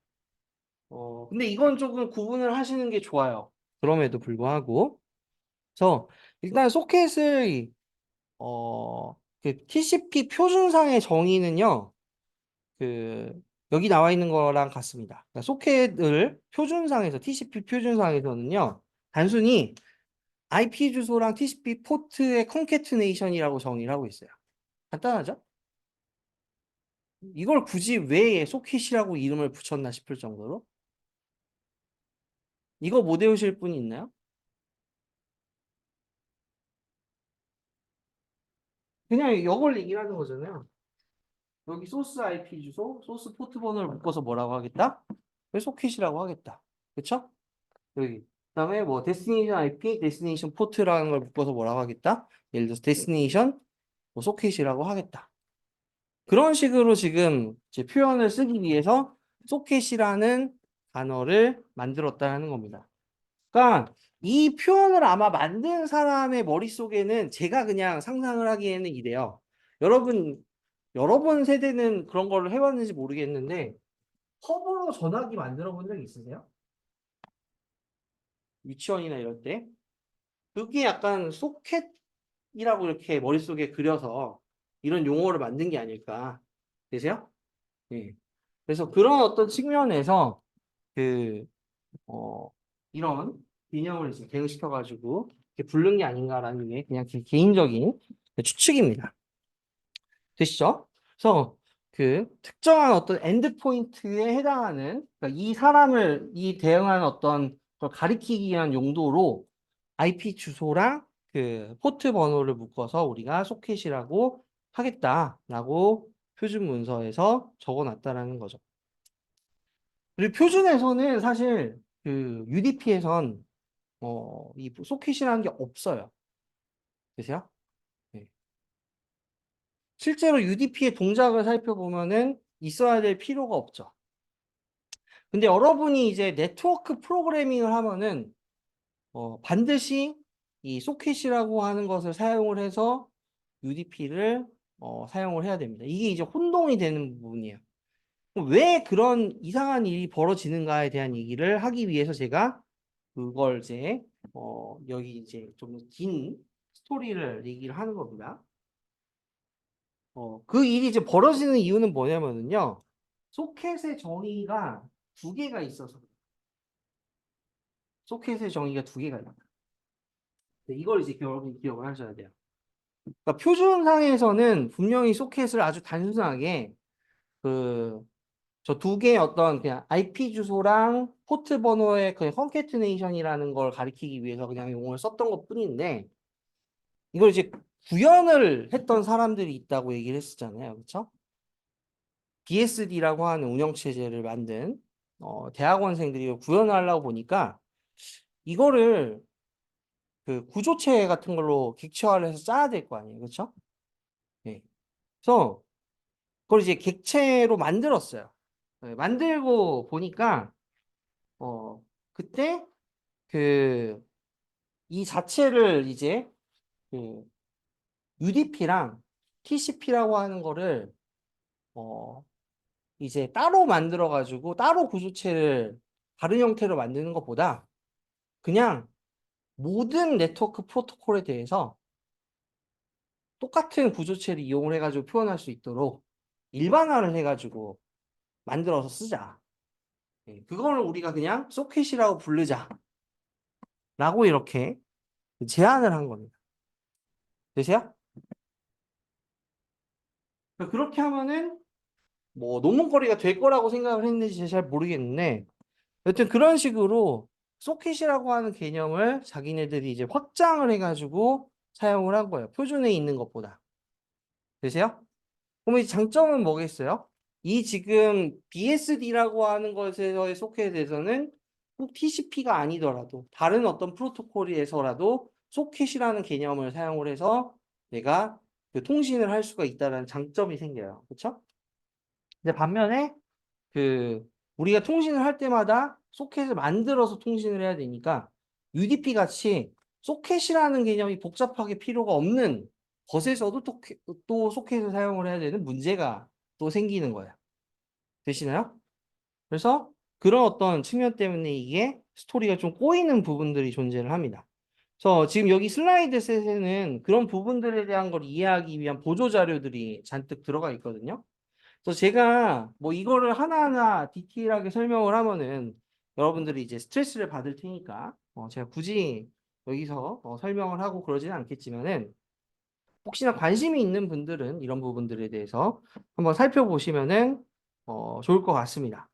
근데 이건 조금 구분을 하시는 게 좋아요. 그럼에도 불구하고. 그래서 일단 소켓의, 그 TCP 표준상의 정의는요, 그 여기 나와 있는 거랑 같습니다. 그러니까 소켓을 표준상에서 TCP 표준상에서는요 단순히 IP 주소랑 TCP 포트의 컨캐트네이션이라고 정의를 하고 있어요. 간단하죠? 이걸 굳이 왜 소켓이라고 이름을 붙였나 싶을 정도로 이거 못 외우실 분이 있나요? 그냥 이걸 얘기하는 거잖아요. 여기 소스 IP 주소, 소스 포트 번호를 묶어서 뭐라고 하겠다? 왜 소켓이라고 하겠다. 그쵸? 여기. 그다음에 뭐 데스티네이션 IP, 데스티네이션 포트라는 걸 묶어서 뭐라고 하겠다? 예를 들어서 데스티네이션 뭐 소켓이라고 하겠다. 그런 식으로 지금 이제 표현을 쓰기 위해서 소켓이라는 단어를 만들었다는 겁니다. 그러니까 이 표현을 아마 만든 사람의 머릿속에는 제가 그냥 상상을 하기에는 이래요. 여러분, 여러분 세대는 그런 걸 해봤는지 모르겠는데 컵으로 전화기 만들어 본 적 있으세요? 유치원이나 이럴 때? 그게 약간 소켓이라고 이렇게 머릿속에 그려서 이런 용어를 만든 게 아닐까. 되세요? 예. 그래서 그런 어떤 측면에서 그, 어, 이런 개념을 이제 대응시켜가지고 이렇게 부른 게 아닌가라는 게 그냥 제 개인적인 추측입니다. 되시죠? 그래서 그 특정한 어떤 엔드포인트에 해당하는 그러니까 이 사람을 이 대응하는 어떤 걸 가리키기 위한 용도로 IP 주소랑 그 포트 번호를 묶어서 우리가 소켓이라고 하겠다라고 표준 문서에서 적어놨다라는 거죠. 그리고 표준에서는 사실 그 UDP에선 이 소켓이라는 게 없어요. 되세요? 네. 실제로 UDP의 동작을 살펴보면은 있어야 될 필요가 없죠. 근데 여러분이 이제 네트워크 프로그래밍을 하면은 반드시 이 소켓이라고 하는 것을 사용을 해서 UDP를 사용을 해야 됩니다. 이게 이제 혼동이 되는 부분이에요. 왜 그런 이상한 일이 벌어지는가에 대한 얘기를 하기 위해서 제가 그걸 이제 여기 이제 좀 긴 스토리를 얘기를 하는 겁니다. 그 일이 이제 벌어지는 이유는 뭐냐면은요. 소켓의 정의가 두 개가 있어서. 소켓의 정의가 두 개가 있다. 이걸 이제 여러분이 기억을 하셔야 돼요. 그러니까 표준상에서는 분명히 소켓을 아주 단순하게 그 저 두 개의 어떤 그냥 IP 주소랑 포트 번호의 그 컨캐트네이션이라는 걸 가리키기 위해서 그냥 용어를 썼던 것 뿐인데 이걸 이제 구현을 했던 사람들이 있다고 얘기를 했었잖아요. 그렇죠? BSD라고 하는 운영체제를 만든 대학원생들이 구현을 하려고 보니까 이거를 그 구조체 같은 걸로 객체화를 해서 짜야 될 거 아니에요. 그렇죠? 네. 그래서 그걸 이제 객체로 만들었어요. 네, 만들고 보니까 그때 그 이 자체를 이제 그 UDP랑 TCP라고 하는 거를 어 이제 따로 만들어 가지고 따로 구조체를 다른 형태로 만드는 것보다 그냥 모든 네트워크 프로토콜에 대해서 똑같은 구조체를 이용을 해가지고 표현할 수 있도록 일반화를 해가지고 만들어서 쓰자. 그거를 우리가 그냥 소켓이라고 부르자라고 이렇게 제안을 한 겁니다. 되세요? 그렇게 하면은 뭐 논문거리가 될 거라고 생각을 했는지 잘 모르겠는데 여튼 그런 식으로 소켓이라고 하는 개념을 자기네들이 이제 확장을 해가지고 사용을 한 거예요. 표준에 있는 것보다. 되세요? 그럼 이 장점은 뭐겠어요? 이 지금 BSD라고 하는 것에서의 소켓에서는 꼭 TCP가 아니더라도 다른 어떤 프로토콜에서라도 소켓이라는 개념을 사용을 해서 내가 그 통신을 할 수가 있다는 장점이 생겨요. 그렇죠? 근데 반면에 그 우리가 통신을 할 때마다 소켓을 만들어서 통신을 해야 되니까 UDP 같이 소켓이라는 개념이 복잡하게 필요가 없는 것에서도 또 소켓을 사용을 해야 되는 문제가 또 생기는 거예요. 되시나요? 그래서 그런 어떤 측면 때문에 이게 스토리가 좀 꼬이는 부분들이 존재를 합니다. 그래서 지금 여기 슬라이드 셋에는 그런 부분들에 대한 걸 이해하기 위한 보조 자료들이 잔뜩 들어가 있거든요. 그래서 제가 뭐 이거를 하나하나 디테일하게 설명을 하면은 여러분들이 이제 스트레스를 받을 테니까 제가 굳이 여기서 설명을 하고 그러지는 않겠지만은 혹시나 관심이 있는 분들은 이런 부분들에 대해서 한번 살펴보시면은 좋을 것 같습니다.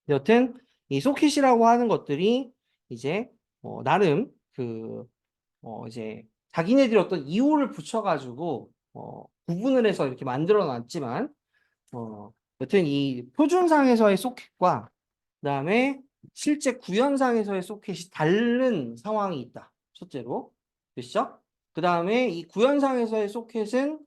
여튼 이 소켓이라고 하는 것들이 이제 나름 그 이제 자기네들이 어떤 이유를 붙여가지고 구분을 해서 이렇게 만들어 놨지만 여튼 이 표준상에서의 소켓과 그다음에 실제 구현상에서의 소켓이 다른 상황이 있다. 첫째로. 되시죠? 그다음에 이 구현상에서의 소켓은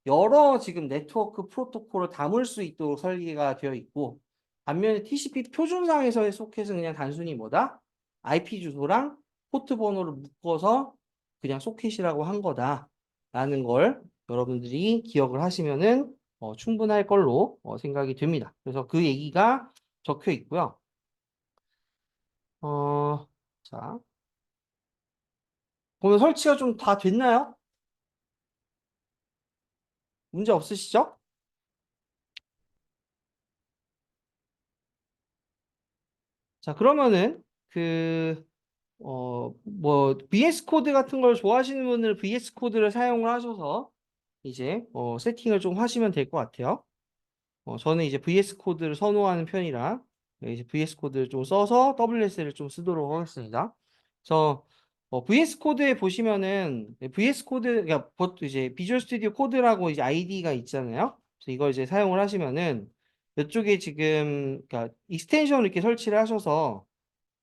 여러 지금 네트워크 프로토콜을 담을 수 있도록 설계가 되어 있고 반면에 TCP 표준상에서의 소켓은 그냥 단순히 뭐다? IP 주소랑 포트 번호를 묶어서 그냥 소켓이라고 한 거다라는 걸 여러분들이 기억을 하시면은 충분할 걸로 생각이 됩니다. 그래서 그 얘기가 적혀 있고요. 자, 보면 설치가 좀 다 됐나요? 문제 없으시죠? 자, 그러면은 뭐 VS 코드 같은 걸 좋아하시는 분들은 VS 코드를 사용을 하셔서 이제 세팅을 좀 하시면 될 것 같아요. 저는 이제 VS 코드를 선호하는 편이라 이제 VS 코드를 좀 써서 WS를 좀 쓰도록 하겠습니다. 그래서 VS 코드에 보시면은 VS 코드 그러니까 이제 비주얼 스튜디오 코드라고 이제 아이디가 있잖아요. 그래서 이걸 이제 사용을 하시면은 이쪽에 지금 그러니까 익스텐션을 이렇게 설치를 하셔서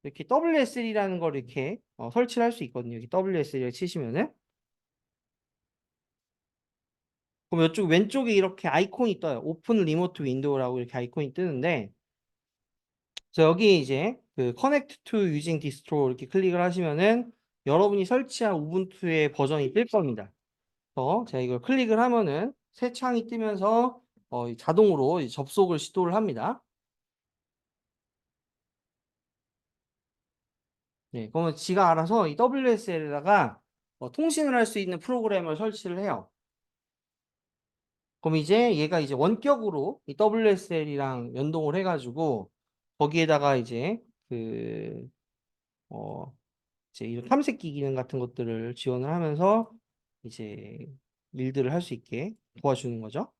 이렇게 WSL이라는 걸 이렇게 설치를 할 수 있거든요. 여기 WSL을 치시면은 그럼 이쪽 왼쪽에 이렇게 아이콘이 떠요. 오픈 리모트 윈도우라고 이렇게 아이콘이 뜨는데 여기 이제 그 Connect to using distro 이렇게 클릭을 하시면은 여러분이 설치한 우분투의 버전이 뜰 겁니다. 그래서 제가 이걸 클릭을 하면은 새 창이 뜨면서 자동으로 접속을 시도를 합니다. 네, 그러면 지가 알아서 이 WSL에다가 통신을 할 수 있는 프로그램을 설치를 해요. 그럼 이제 얘가 이제 원격으로 이 WSL이랑 연동을 해가지고 거기에다가 이제 그 이제 이런 탐색기 기능 같은 것들을 지원을 하면서 이제 일들을 할 수 있게 도와주는 거죠.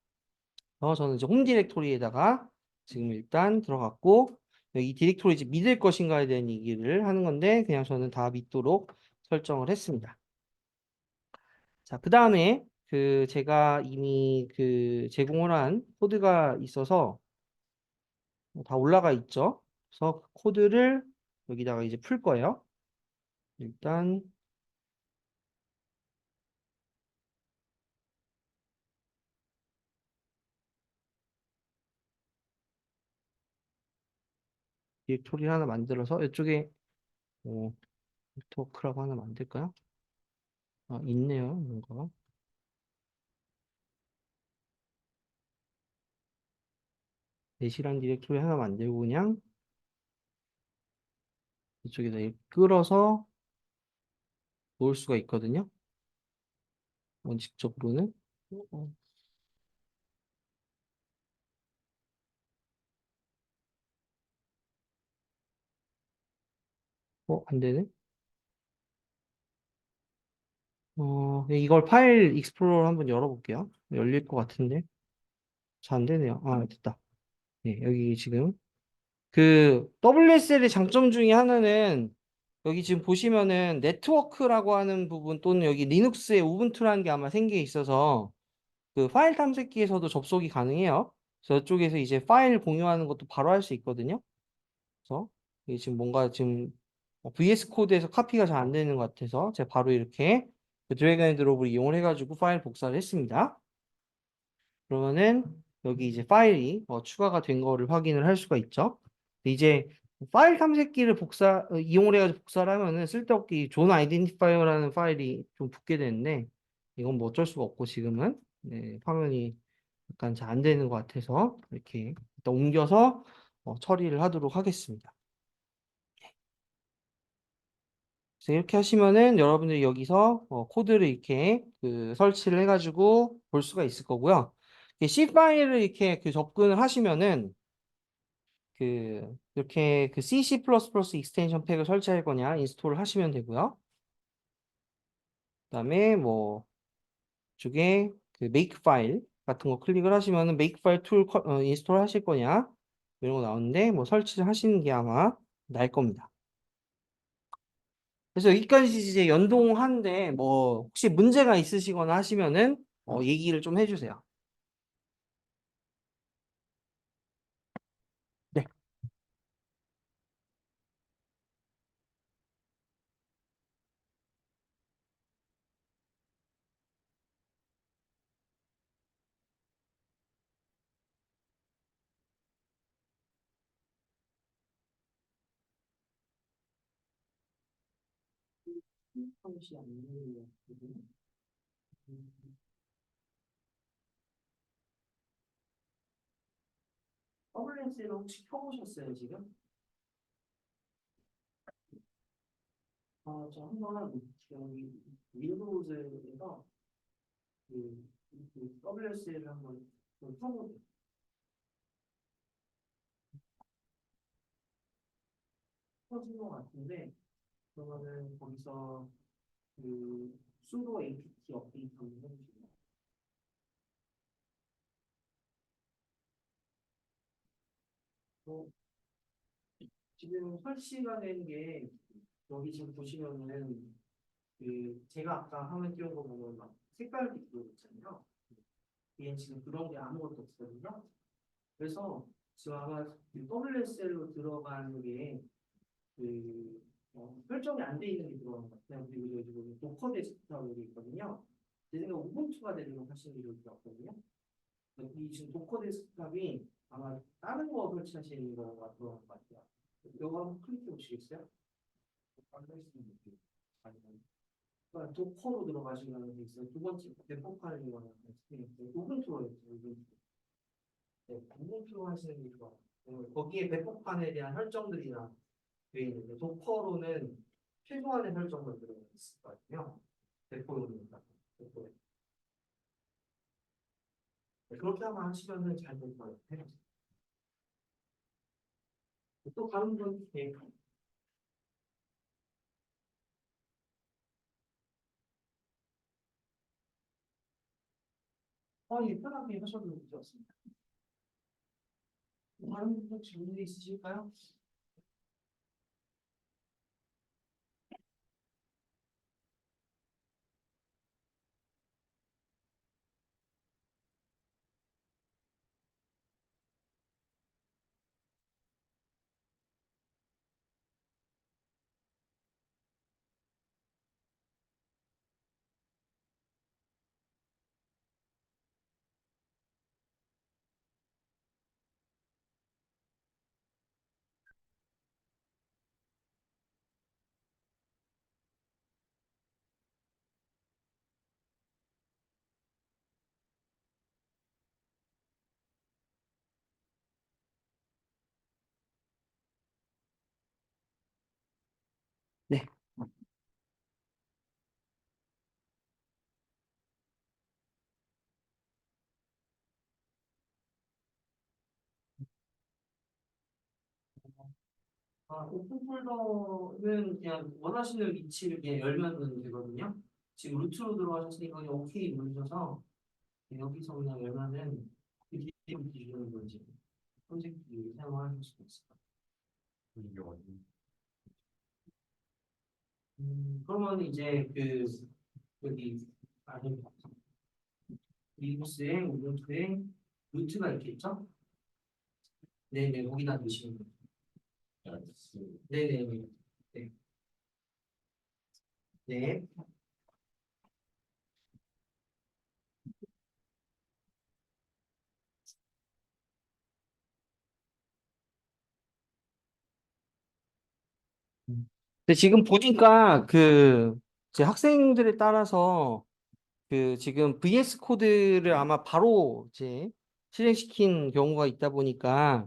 그래서 저는 이제 홈 디렉토리에다가 지금 일단 들어갔고 이 디렉토리 이제 믿을 것인가에 대한 얘기를 하는 건데 그냥 저는 다 믿도록 설정을 했습니다. 자, 그 다음에 그 제가 이미 그 제공을 한 코드가 있어서 다 올라가 있죠. 그래서 그 코드를 여기다가 이제 풀 거예요. 일단 디렉토리를 하나 만들어서 이쪽에 네트워크라고 하나 만들까요? 아, 있네요. 뭔가. 대시란 디렉토리 하나 만들고 그냥 이쪽에다 이렇게 끌어서 놓을 수가 있거든요. 원칙적으로는. 어, 안 되네. 이걸 파일 익스플로러 한번 열어볼게요. 열릴 것 같은데. 잘 안 되네요. 아, 됐다. 네, 여기 지금. 그 WSL의 장점 중에 하나는 여기 지금 보시면은 네트워크라고 하는 부분 또는 여기 리눅스에 우분투라는 게 아마 생겨 있어서 그 파일 탐색기에서도 접속이 가능해요. 그래서 이쪽에서 이제 파일 공유하는 것도 바로 할 수 있거든요. 그래서 이게 지금 뭔가 지금 VS 코드에서 카피가 잘 안 되는 것 같아서 제가 바로 이렇게 그 드래그 앤 드롭을 이용을 해가지고 파일 복사를 했습니다. 그러면은 여기 이제 파일이 추가가 된 거를 확인을 할 수가 있죠. 근데 이제 파일 탐색기를 이용을 해가지고 복사를 하면은 쓸데없게 존 아이덴티파이어라는 파일이 좀 붙게 되는데 이건 뭐 어쩔 수가 없고 지금은 네, 화면이 약간 잘 안 되는 것 같아서 이렇게 일단 옮겨서 처리를 하도록 하겠습니다. 그래서 이렇게 하시면은 여러분들이 여기서 코드를 이렇게 그 설치를 해가지고 볼 수가 있을 거고요. C 파일을 이렇게 그 접근을 하시면은 이렇게 그 C++ 익스텐션 팩을 설치할 거냐 인스톨을 하시면 되고요. 그다음에 뭐 이쪽에 그 make 파일 같은 거 클릭을 하시면은 make 파일 툴 인스톨 하실 거냐 이런 거 나오는데 뭐 설치를 하시는 게 아마 나을 겁니다. 그래서 여기까지 이제 연동하는데 뭐 혹시 문제가 있으시거나 하시면은 얘기를 좀 해주세요. 네. WS를 혹시 켜보셨어요, 지금? 저 한번 여기 윈도우즈에서 WS를 한번 좀 켜진 것 같은데, 그러면은 거기서 sudo apt 업데이트 한번 해주시면 또 지금 설치가 된 게 여기 지금 보시면은 제가 아까 화면 띄운 거 보면 막 색깔도 있고 있잖아요. 얘는 지금 그런 게 아무것도 없거든요. 그래서 지금 아마 WSL로 들어가는 게 설정이 안 돼 있는 게 들어가는 것 같아요. 그리고 여기 보면 도커 데스크탑이 있거든요. 제 생각에 우분투가 되는 하시는 게 좋을 것 같거든요. 이 지금 도커 데스크탑이 아마 다른 거 설치하시는 거가 들어간 것 같아요. 이거 한번 클릭해 보시겠어요? 그러니까 도커로 들어가시면 돼 있어요. 두 번째 대폭 파일이거나 우분투로 있어요. 우분투. 네, 우분투로 하시는 게 좋아요. 거기에 배포판에 대한 설정들이나 돼 있는데 도커로는 최소한의 설정만 들어가 있을 거 같아요. 배포용이니까. 배포에. 네, 그렇게 하면 하시면은 잘 될 거예요. 또 다른 분, 예. 예, 편하게 하셔도 문제 없습니다. 다른 분들 질문 있으실까요? 네. 오픈 폴더는 그냥 원하시는 위치를 그냥 열면 되거든요. 지금 루트로 들어가셨으니까 그냥 OK 누르셔서 여기서 그냥 열면은 그 기준으로 이제 프로젝트 사용하실 수 있어요. 그러면 이제 여기 안에 리눅스에 우분투에 루트가 있겠죠? 네네, 거기다 넣으시면 돼요. 네네네. 네. 네. 근데 지금 보니까 제 학생들에 따라서 지금 VS 코드를 아마 바로 이제 실행시킨 경우가 있다 보니까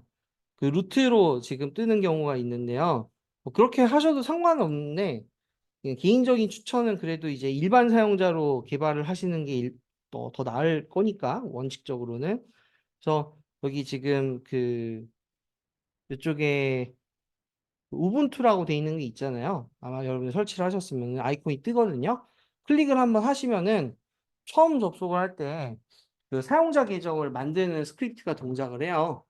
그 루트로 지금 뜨는 경우가 있는데요. 뭐 그렇게 하셔도 상관없는데 개인적인 추천은 그래도 이제 일반 사용자로 개발을 하시는 게 더 나을 거니까 원칙적으로는. 그래서 여기 지금 이쪽에 우분투라고 돼 있는 게 있잖아요. 아마 여러분이 설치를 하셨으면 아이콘이 뜨거든요. 클릭을 한번 하시면은 처음 접속을 할 때 그 사용자 계정을 만드는 스크립트가 동작을 해요.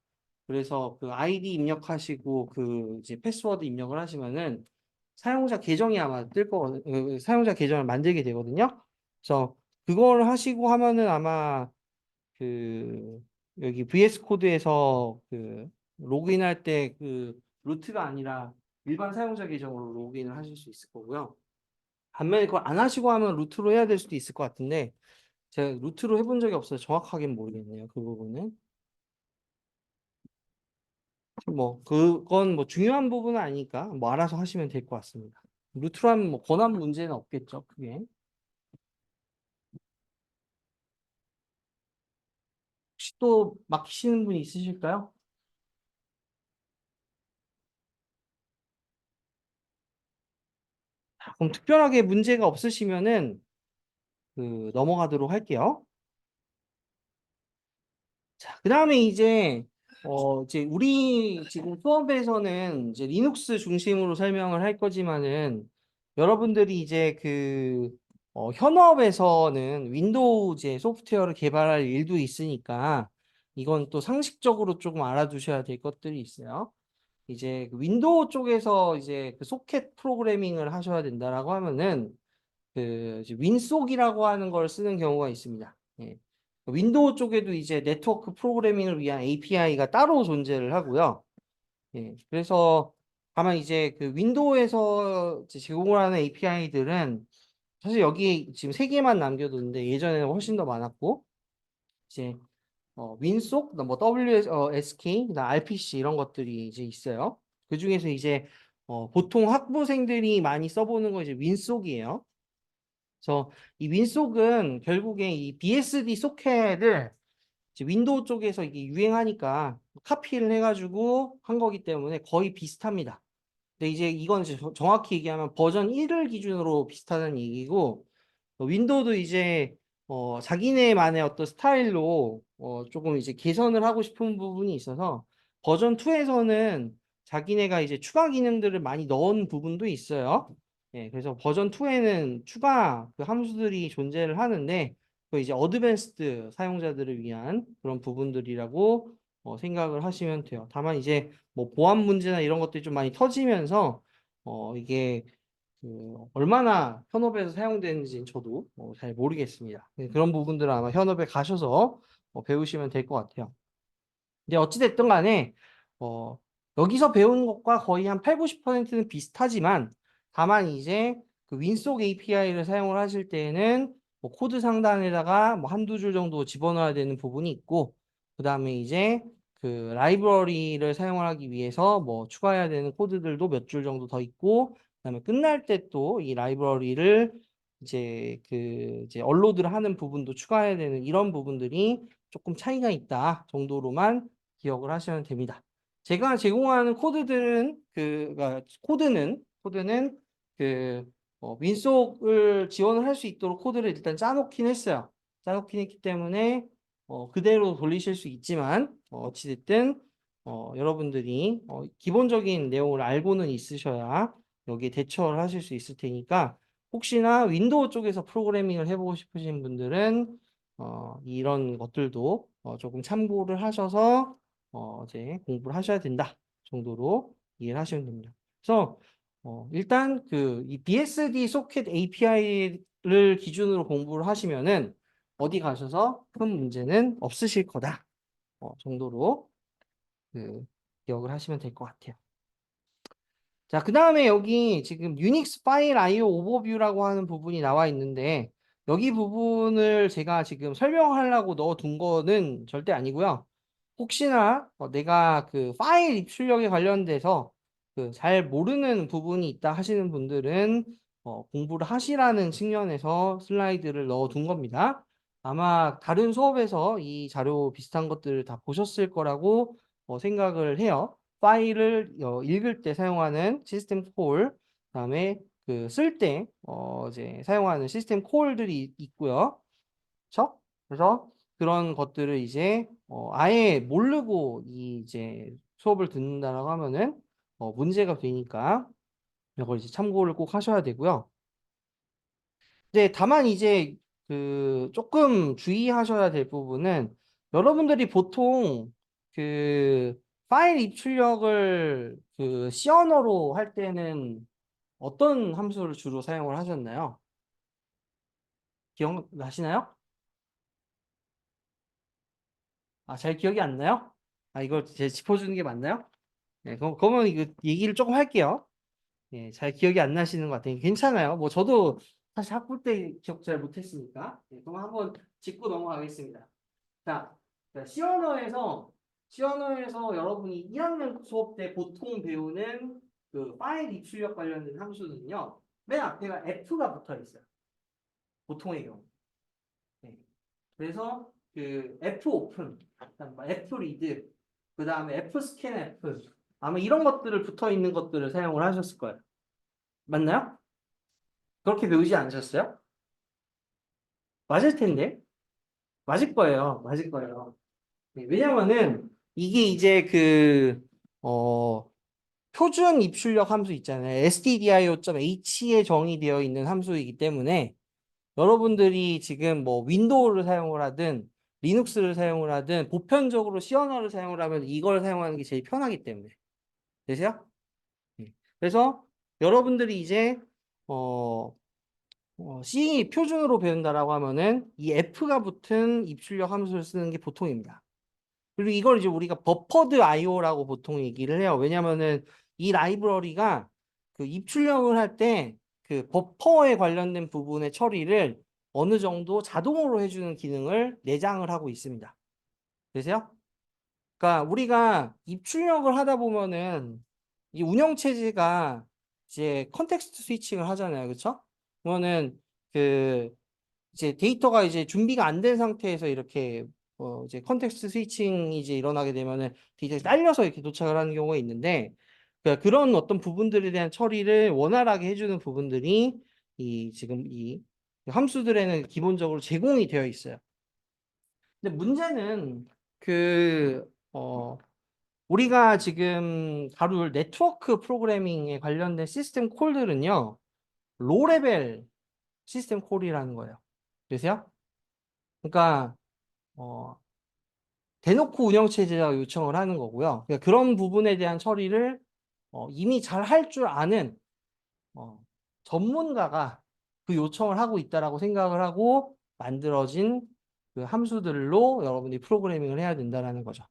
그래서 그 아이디 입력하시고 이제 패스워드 입력을 하시면은 사용자 계정이 아마 뜰 거거든요. 사용자 계정을 만들게 되거든요. 그래서 그걸 하시고 하면은 아마 그 여기 VS 코드에서 로그인할 때 루트가 아니라 일반 사용자 계정으로 로그인을 하실 수 있을 거고요. 반면에 그걸 안 하시고 하면 루트로 해야 될 수도 있을 것 같은데 제가 루트로 해본 적이 없어서 정확하게는 모르겠네요. 그 부분은. 뭐 그건 뭐 중요한 부분은 아니니까 뭐 알아서 하시면 될 것 같습니다. 루트로 하면 뭐 권한 문제는 없겠죠, 그게. 혹시 또 막히시는 분이 있으실까요? 그럼 특별하게 문제가 없으시면은 넘어가도록 할게요. 자, 그다음에 이제 우리 지금 수업에서는 이제 리눅스 중심으로 설명을 할 거지만은 여러분들이 이제 현업에서는 윈도우 이제 소프트웨어를 개발할 일도 있으니까 이건 또 상식적으로 조금 알아두셔야 될 것들이 있어요. 이제 그 윈도우 쪽에서 이제 소켓 프로그래밍을 하셔야 된다라고 하면은 이제 윈속이라고 하는 걸 쓰는 경우가 있습니다. 예. 윈도우 쪽에도 이제 네트워크 프로그래밍을 위한 API가 따로 존재를 하고요. 예. 그래서 다만 이제 윈도우에서 이제 제공을 하는 API들은 사실 여기 지금 세 개만 남겨뒀는데 예전에는 훨씬 더 많았고 이제 윈속, 뭐 WSK, 그다음 RPC 이런 것들이 이제 있어요. 그 중에서 이제 보통 학부생들이 많이 써보는 거 이제 윈속이에요. 그래서 이 윈속은 결국에 이 BSD 소켓을 이제 윈도우 쪽에서 이게 유행하니까 카피를 해가지고 한 거기 때문에 거의 비슷합니다. 근데 이제 이건 이제 정확히 얘기하면 버전 1을 기준으로 비슷하다는 얘기고 윈도우도 이제 자기네만의 어떤 스타일로 조금 이제 개선을 하고 싶은 부분이 있어서 버전 2에서는 자기네가 이제 추가 기능들을 많이 넣은 부분도 있어요. 예, 그래서 버전 2에는 추가 그 함수들이 존재를 하는데 그 이제 어드밴스드 사용자들을 위한 그런 부분들이라고 생각을 하시면 돼요. 다만 이제 뭐 보안 문제나 이런 것들이 좀 많이 터지면서 이게 그 얼마나 현업에서 사용되는지는 저도 잘 모르겠습니다. 그런 부분들은 아마 현업에 가셔서 배우시면 될 것 같아요. 근데 어찌됐든 간에 어, 여기서 배우는 것과 거의 한 8, 90%는 비슷하지만 다만 이제 그 윈속 API를 사용을 하실 때에는 뭐 코드 상단에다가 뭐 한두 줄 정도 집어넣어야 되는 부분이 있고 그 다음에 이제 그 라이브러리를 사용을 하기 위해서 뭐 추가해야 되는 코드들도 몇 줄 정도 더 있고 그다음에 끝날 때 또 이 라이브러리를 이제 그 이제 업로드를 하는 부분도 추가해야 되는 이런 부분들이 조금 차이가 있다 정도로만 기억을 하시면 됩니다. 제가 제공하는 코드들은 그러니까 코드는 그 윈속을 지원을 할 수 있도록 코드를 일단 짜놓긴 했어요. 짜놓긴 했기 때문에 그대로 돌리실 수 있지만 어찌됐든 여러분들이 기본적인 내용을 알고는 있으셔야 여기에 대처를 하실 수 있을 테니까 혹시나 윈도우 쪽에서 프로그래밍을 해보고 싶으신 분들은 이런 것들도 조금 참고를 하셔서 이제 공부를 하셔야 된다 정도로 이해를 하시면 됩니다. 그래서 일단 그 이 BSD 소켓 API를 기준으로 공부를 하시면은 어디 가셔서 큰 문제는 없으실 거다 정도로 그 기억을 하시면 될 것 같아요. 자, 그 다음에 여기 지금 유닉스 파일 IO 오버뷰라고 하는 부분이 나와 있는데 여기 부분을 제가 지금 설명하려고 넣어둔 거는 절대 아니고요. 혹시나 내가 그 파일 입출력에 관련돼서 그 잘 모르는 부분이 있다 하시는 분들은 공부를 하시라는 측면에서 슬라이드를 넣어둔 겁니다. 아마 다른 수업에서 이 자료 비슷한 것들을 다 보셨을 거라고 생각을 해요. 파일을 읽을 때 사용하는 시스템 콜, 그다음에 그 쓸 때 이제 사용하는 시스템 콜들이 있고요. 그렇죠? 그래서 그런 것들을 이제 아예 모르고 이 이제 수업을 듣는다라고 하면은 문제가 되니까 이걸 이제 참고를 꼭 하셔야 되고요. 네, 다만 이제 그 조금 주의하셔야 될 부분은 여러분들이 보통 그 파일 입출력을 그 C 언어로 할 때는 어떤 함수를 주로 사용을 하셨나요? 기억나시나요? 아, 잘 기억이 안 나요? 아, 이걸 제가 짚어주는 게 맞나요? 네, 그러면 이거 얘기를 조금 할게요. 예, 잘 기억이 안 나시는 것 같아요. 괜찮아요. 뭐 저도 사실 학부 때 기억 잘 못했으니까. 네, 그럼 한번 짚고 넘어가겠습니다. 자, 시언어에서 여러분이 1학년 수업 때 보통 배우는 그 파일 입출력 관련된 함수는요. 맨 앞에가 F가 붙어 있어요. 보통의 경우. 네. 그래서 그 F 오픈, F 리드, 그 다음에 F 스캔 F 아마 이런 것들을 붙어 있는 것들을 사용을 하셨을 거예요. 맞나요? 그렇게 배우지 않으셨어요? 맞을 텐데. 맞을 거예요. 맞을 거예요. 네, 왜냐면은 이게 이제 표준 입출력 함수 있잖아요. stdio.h에 정의되어 있는 함수이기 때문에 여러분들이 지금 뭐 윈도우를 사용을 하든 리눅스를 사용을 하든 보편적으로 C 언어를 사용을 하면 이걸 사용하는 게 제일 편하기 때문에. 되세요? 네. 그래서 여러분들이 이제 어, C 표준으로 배운다라고 하면은 이 F가 붙은 입출력 함수를 쓰는 게 보통입니다. 그리고 이걸 이제 우리가 버퍼드 IO라고 보통 얘기를 해요. 왜냐면은 이 라이브러리가 그 입출력을 할 때 그 버퍼에 관련된 부분의 처리를 어느 정도 자동으로 해주는 기능을 내장을 하고 있습니다. 되세요? 그러니까 우리가 입출력을 하다 보면은 이 운영체제가 이제 컨텍스트 스위칭을 하잖아요. 그렇죠? 그러면은 그 이제 데이터가 이제 준비가 안 된 상태에서 이렇게 이제 컨텍스트 스위칭이 이제 일어나게 되면은 데이터가 딸려서 이렇게 도착을 하는 경우가 있는데 그러니까 그런 어떤 부분들에 대한 처리를 원활하게 해주는 부분들이 이 지금 이 함수들에는 기본적으로 제공이 되어 있어요. 근데 문제는 우리가 지금 다룰 네트워크 프로그래밍에 관련된 시스템 콜들은요, 로우 레벨 시스템 콜이라는 거예요. 되세요? 그러니까 어, 대놓고 운영체제가 요청을 하는 거고요. 그러니까 그런 부분에 대한 처리를 이미 잘 할 줄 아는 어, 전문가가 그 요청을 하고 있다라고 생각을 하고 만들어진 그 함수들로 여러분이 프로그래밍을 해야 된다는 거죠.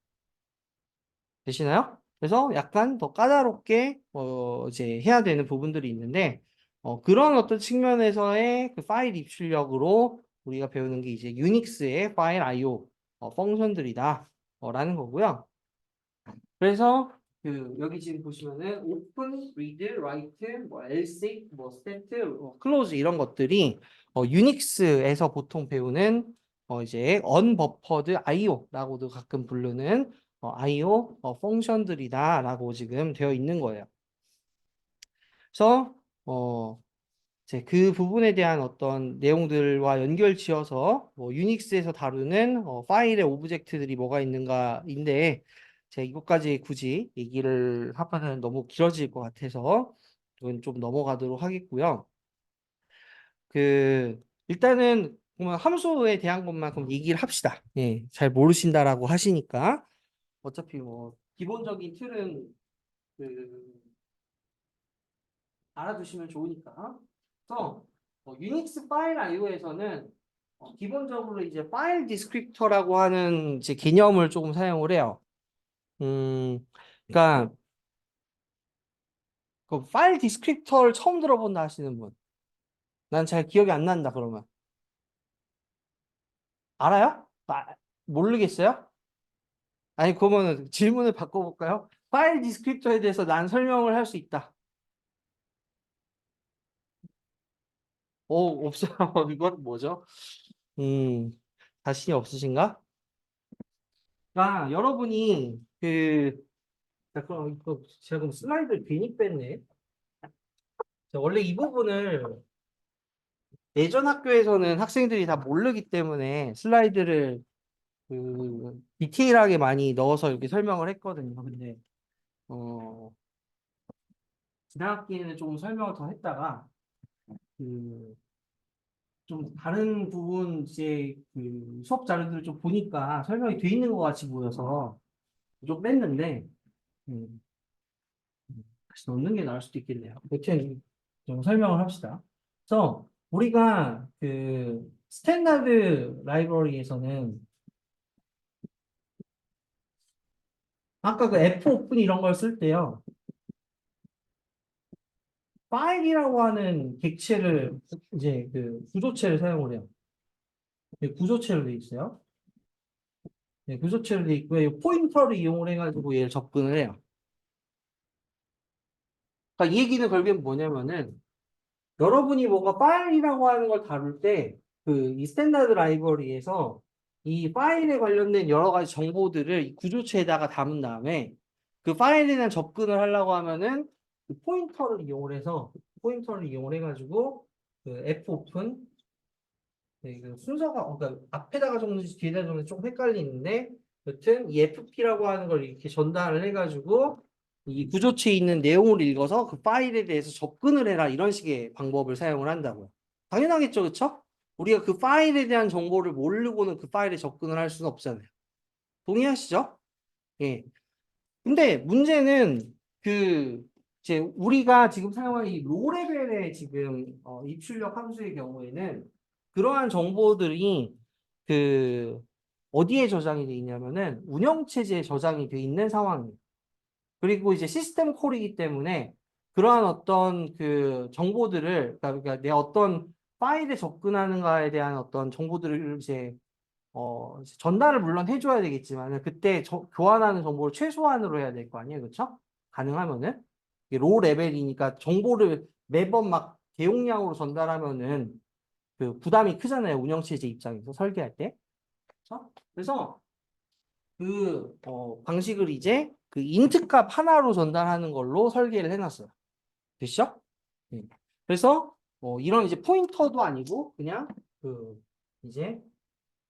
되시나요? 그래서 약간 더 까다롭게 이제 해야 되는 부분들이 있는데 그런 어떤 측면에서의 그 파일 입출력으로 우리가 배우는 게 이제 유닉스의 파일 IO 펑션들이다 라는 거고요. 그래서 그 여기 지금 보시면은 open, read, write, 뭐 else, 뭐 stat, close 이런 것들이 유닉스에서 보통 배우는 이제 unbuffered IO라고도 가끔 부르는 IO 펑션들이다라고 지금 되어 있는 거예요. 그래서 이제 그 부분에 대한 어떤 내용들과 연결 지어서 뭐 유닉스에서 다루는 파일의 오브젝트들이 뭐가 있는가인데 제가 이것까지 굳이 얘기를 하면은 너무 길어질 것 같아서 이건 좀 넘어가도록 하겠고요. 그 일단은 그러면 함수에 대한 것만 그럼 얘기를 합시다. 예, 잘 모르신다라고 하시니까 어차피 뭐 기본적인 틀은 그 알아두시면 좋으니까. 그래서 유닉스 파일 IO에서는 기본적으로 이제 파일 디스크립터라고 하는 이제 개념을 조금 사용을 해요. 그러니까 그 파일 디스크립터를 처음 들어본다 하시는 분, 난 잘 기억이 안 난다 그러면 알아요? 모르겠어요? 아니 그러면 질문을 바꿔볼까요? 파일 디스크립터에 대해서 난 설명을 할 수 있다. 없어요. 이건 뭐죠? 음, 자신이 없으신가? 여러분이 그럼 이거 제가 그럼 슬라이드를 괜히 뺐네. 원래 이 부분을 예전 학교에서는 학생들이 다 모르기 때문에 슬라이드를 디테일하게 많이 넣어서 이렇게 설명을 했거든요. 근데 어, 지난 학기에는 좀 설명을 더 했다가 그, 좀 다른 부분 이제 그 수업 자료들을 좀 보니까 설명이 돼 있는 것 같이 보여서 좀 뺐는데 음, 다시 넣는 게 나을 수도 있겠네요. 여튼 좀 설명을 합시다. 그래서 우리가 그 스탠다드 라이브러리에서는 아까 그 F 오픈 이런 걸 쓸 때요. 파일이라고 하는 객체를 이제 그 구조체를 사용을 해요. 구조체로 돼 있어요. 네, 구조체로 돼 있고요. 이 포인터를 이용을 해가지고 얘를 접근을 해요. 그러니까 이 얘기는 결국엔 뭐냐면은 여러분이 뭔가 파일이라고 하는 걸 다룰 때 그 이 스탠다드 라이브러리에서 이 파일에 관련된 여러 가지 정보들을 이 구조체에다가 담은 다음에 그 파일에 대한 접근을 하려고 하면은 그 포인터를 이용을 해가지고 그 F 오픈 네, 그 순서가 그러니까 앞에다가 적는지 뒤에다 적는지 좀 헷갈리는데 여튼 이 FP라고 하는 걸 이렇게 전달을 해가지고 이 구조체에 있는 내용을 읽어서 그 파일에 대해서 접근을 해라 이런 식의 방법을 사용을 한다고요. 당연하겠죠, 그렇죠? 우리가 그 파일에 대한 정보를 모르고는 그 파일에 접근을 할 수는 없잖아요. 동의하시죠? 예. 근데 문제는 그 이제 우리가 지금 사용하는 이 로 레벨의 지금 입출력 함수의 경우에는 그러한 정보들이 그 어디에 저장이 돼 있냐면은 운영체제에 저장이 돼 있는 상황이에요. 그리고 이제 시스템 콜이기 때문에 그러한 어떤 그 정보들을 그러니까 내 어떤 파일에 접근하는가에 대한 어떤 정보들을 이제 전달을 물론 해줘야 되겠지만 그때 교환하는 정보를 최소한으로 해야 될 거 아니에요, 그렇죠? 가능하면은 이게 로 레벨이니까 정보를 매번 막 대용량으로 전달하면은 그 부담이 크잖아요, 운영체제 입장에서 설계할 때. 그렇죠? 그래서 그 방식을 이제 그 인트 값 하나로 전달하는 걸로 설계를 해놨어요. 됐죠? 네. 그래서 이런 이제 포인터도 아니고 그냥 그 이제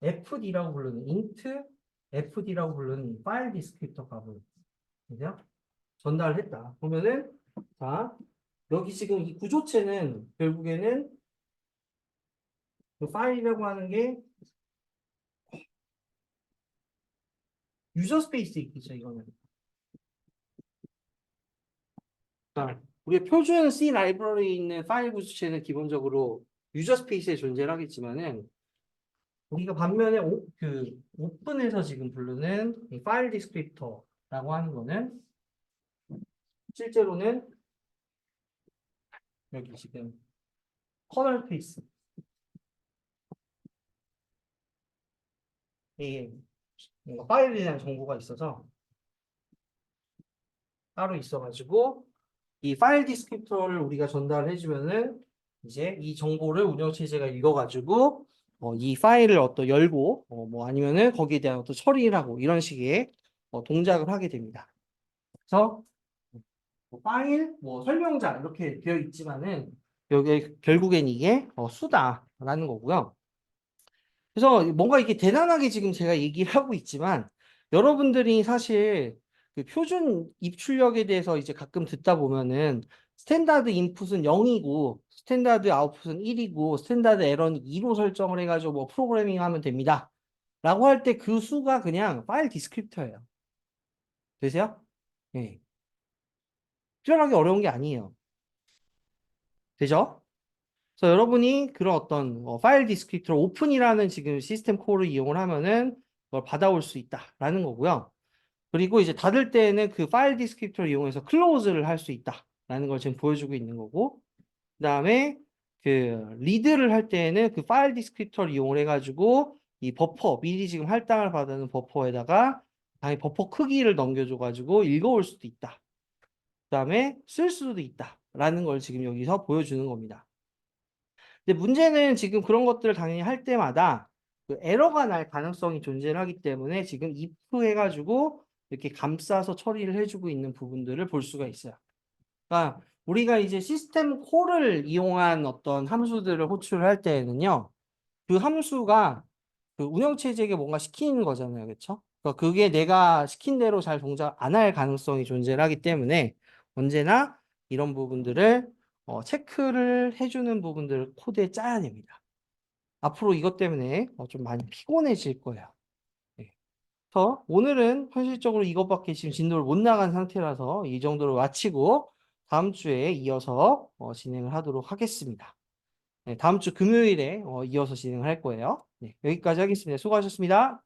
FD라고 부르는 int FD라고 부르는 파일 디스크립터 값을 그죠? 전달을 했다. 그러면은 자 여기 지금 이 구조체는 결국에는 그 파일이라고 하는 게 유저 스페이스 있겠죠, 이거는. 자, 우리 표준 C 라이브러리에 있는 파일 구조체는 기본적으로 유저 스페이스에 존재를 하겠지만은 우리가 반면에 오픈해서 지금 부르는 이 파일 디스크립터라고 하는 거는 실제로는 여기 지금 커널 스페이스 이 뭔가 파일에 대한 정보가 있어서 따로 있어가지고 이 파일 디스크립터를 우리가 전달해 주면은 이제 이 정보를 운영체제가 읽어가지고 이 파일을 열고 뭐 아니면은 거기에 대한 어떤 처리를 하고 이런 식의 동작을 하게 됩니다. 그래서 뭐 파일, 뭐 설명자 이렇게 되어 있지만은 여기 결국엔 이게 수다라는 거고요. 그래서 뭔가 이게 대단하게 지금 제가 얘기를 하고 있지만 여러분들이 사실 그 표준 입출력에 대해서 이제 가끔 듣다 보면은 스탠다드 인풋은 0이고 스탠다드 아웃풋은 1이고 스탠다드 에러는 2로 설정을 해가지고 뭐 프로그래밍 하면 됩니다. 라고 할 때 그 수가 그냥 파일 디스크립터예요. 되세요? 네. 특별하게 어려운 게 아니에요. 되죠? 그래서 여러분이 그런 어떤 파일 디스크립터 오픈이라는 지금 시스템 콜을 이용을 하면은 그걸 받아올 수 있다라는 거고요. 그리고 이제 닫을 때에는 그 파일 디스크립터를 이용해서 클로즈를 할 수 있다라는 걸 지금 보여주고 있는 거고, 그다음에 그 리드를 할 때에는 그 파일 디스크립터를 이용을 해가지고 이 버퍼 미리 지금 할당을 받는 버퍼에다가 당연히 버퍼 크기를 넘겨줘가지고 읽어올 수도 있다. 그다음에 쓸 수도 있다라는 걸 지금 여기서 보여주는 겁니다. 근데 문제는 지금 그런 것들을 당연히 할 때마다 그 에러가 날 가능성이 존재하기 때문에 지금 if 해가지고 이렇게 감싸서 처리를 해주고 있는 부분들을 볼 수가 있어요. 그러니까 우리가 이제 시스템 콜을 이용한 어떤 함수들을 호출을 할 때에는요, 그 함수가 그 운영체제에게 뭔가 시키는 거잖아요. 그렇죠? 그러니까 그게 내가 시킨 대로 잘 동작 안 할 가능성이 존재를 하기 때문에 언제나 이런 부분들을 체크를 해주는 부분들을 코드에 짜야 됩니다. 앞으로 이것 때문에 좀 많이 피곤해질 거예요. 네. 그래서 오늘은 현실적으로 이것밖에 지금 진도를 못 나간 상태라서 이 정도로 마치고 다음 주에 이어서 진행을 하도록 하겠습니다. 네, 다음 주 금요일에 이어서 진행을 할 거예요. 네, 여기까지 하겠습니다. 수고하셨습니다.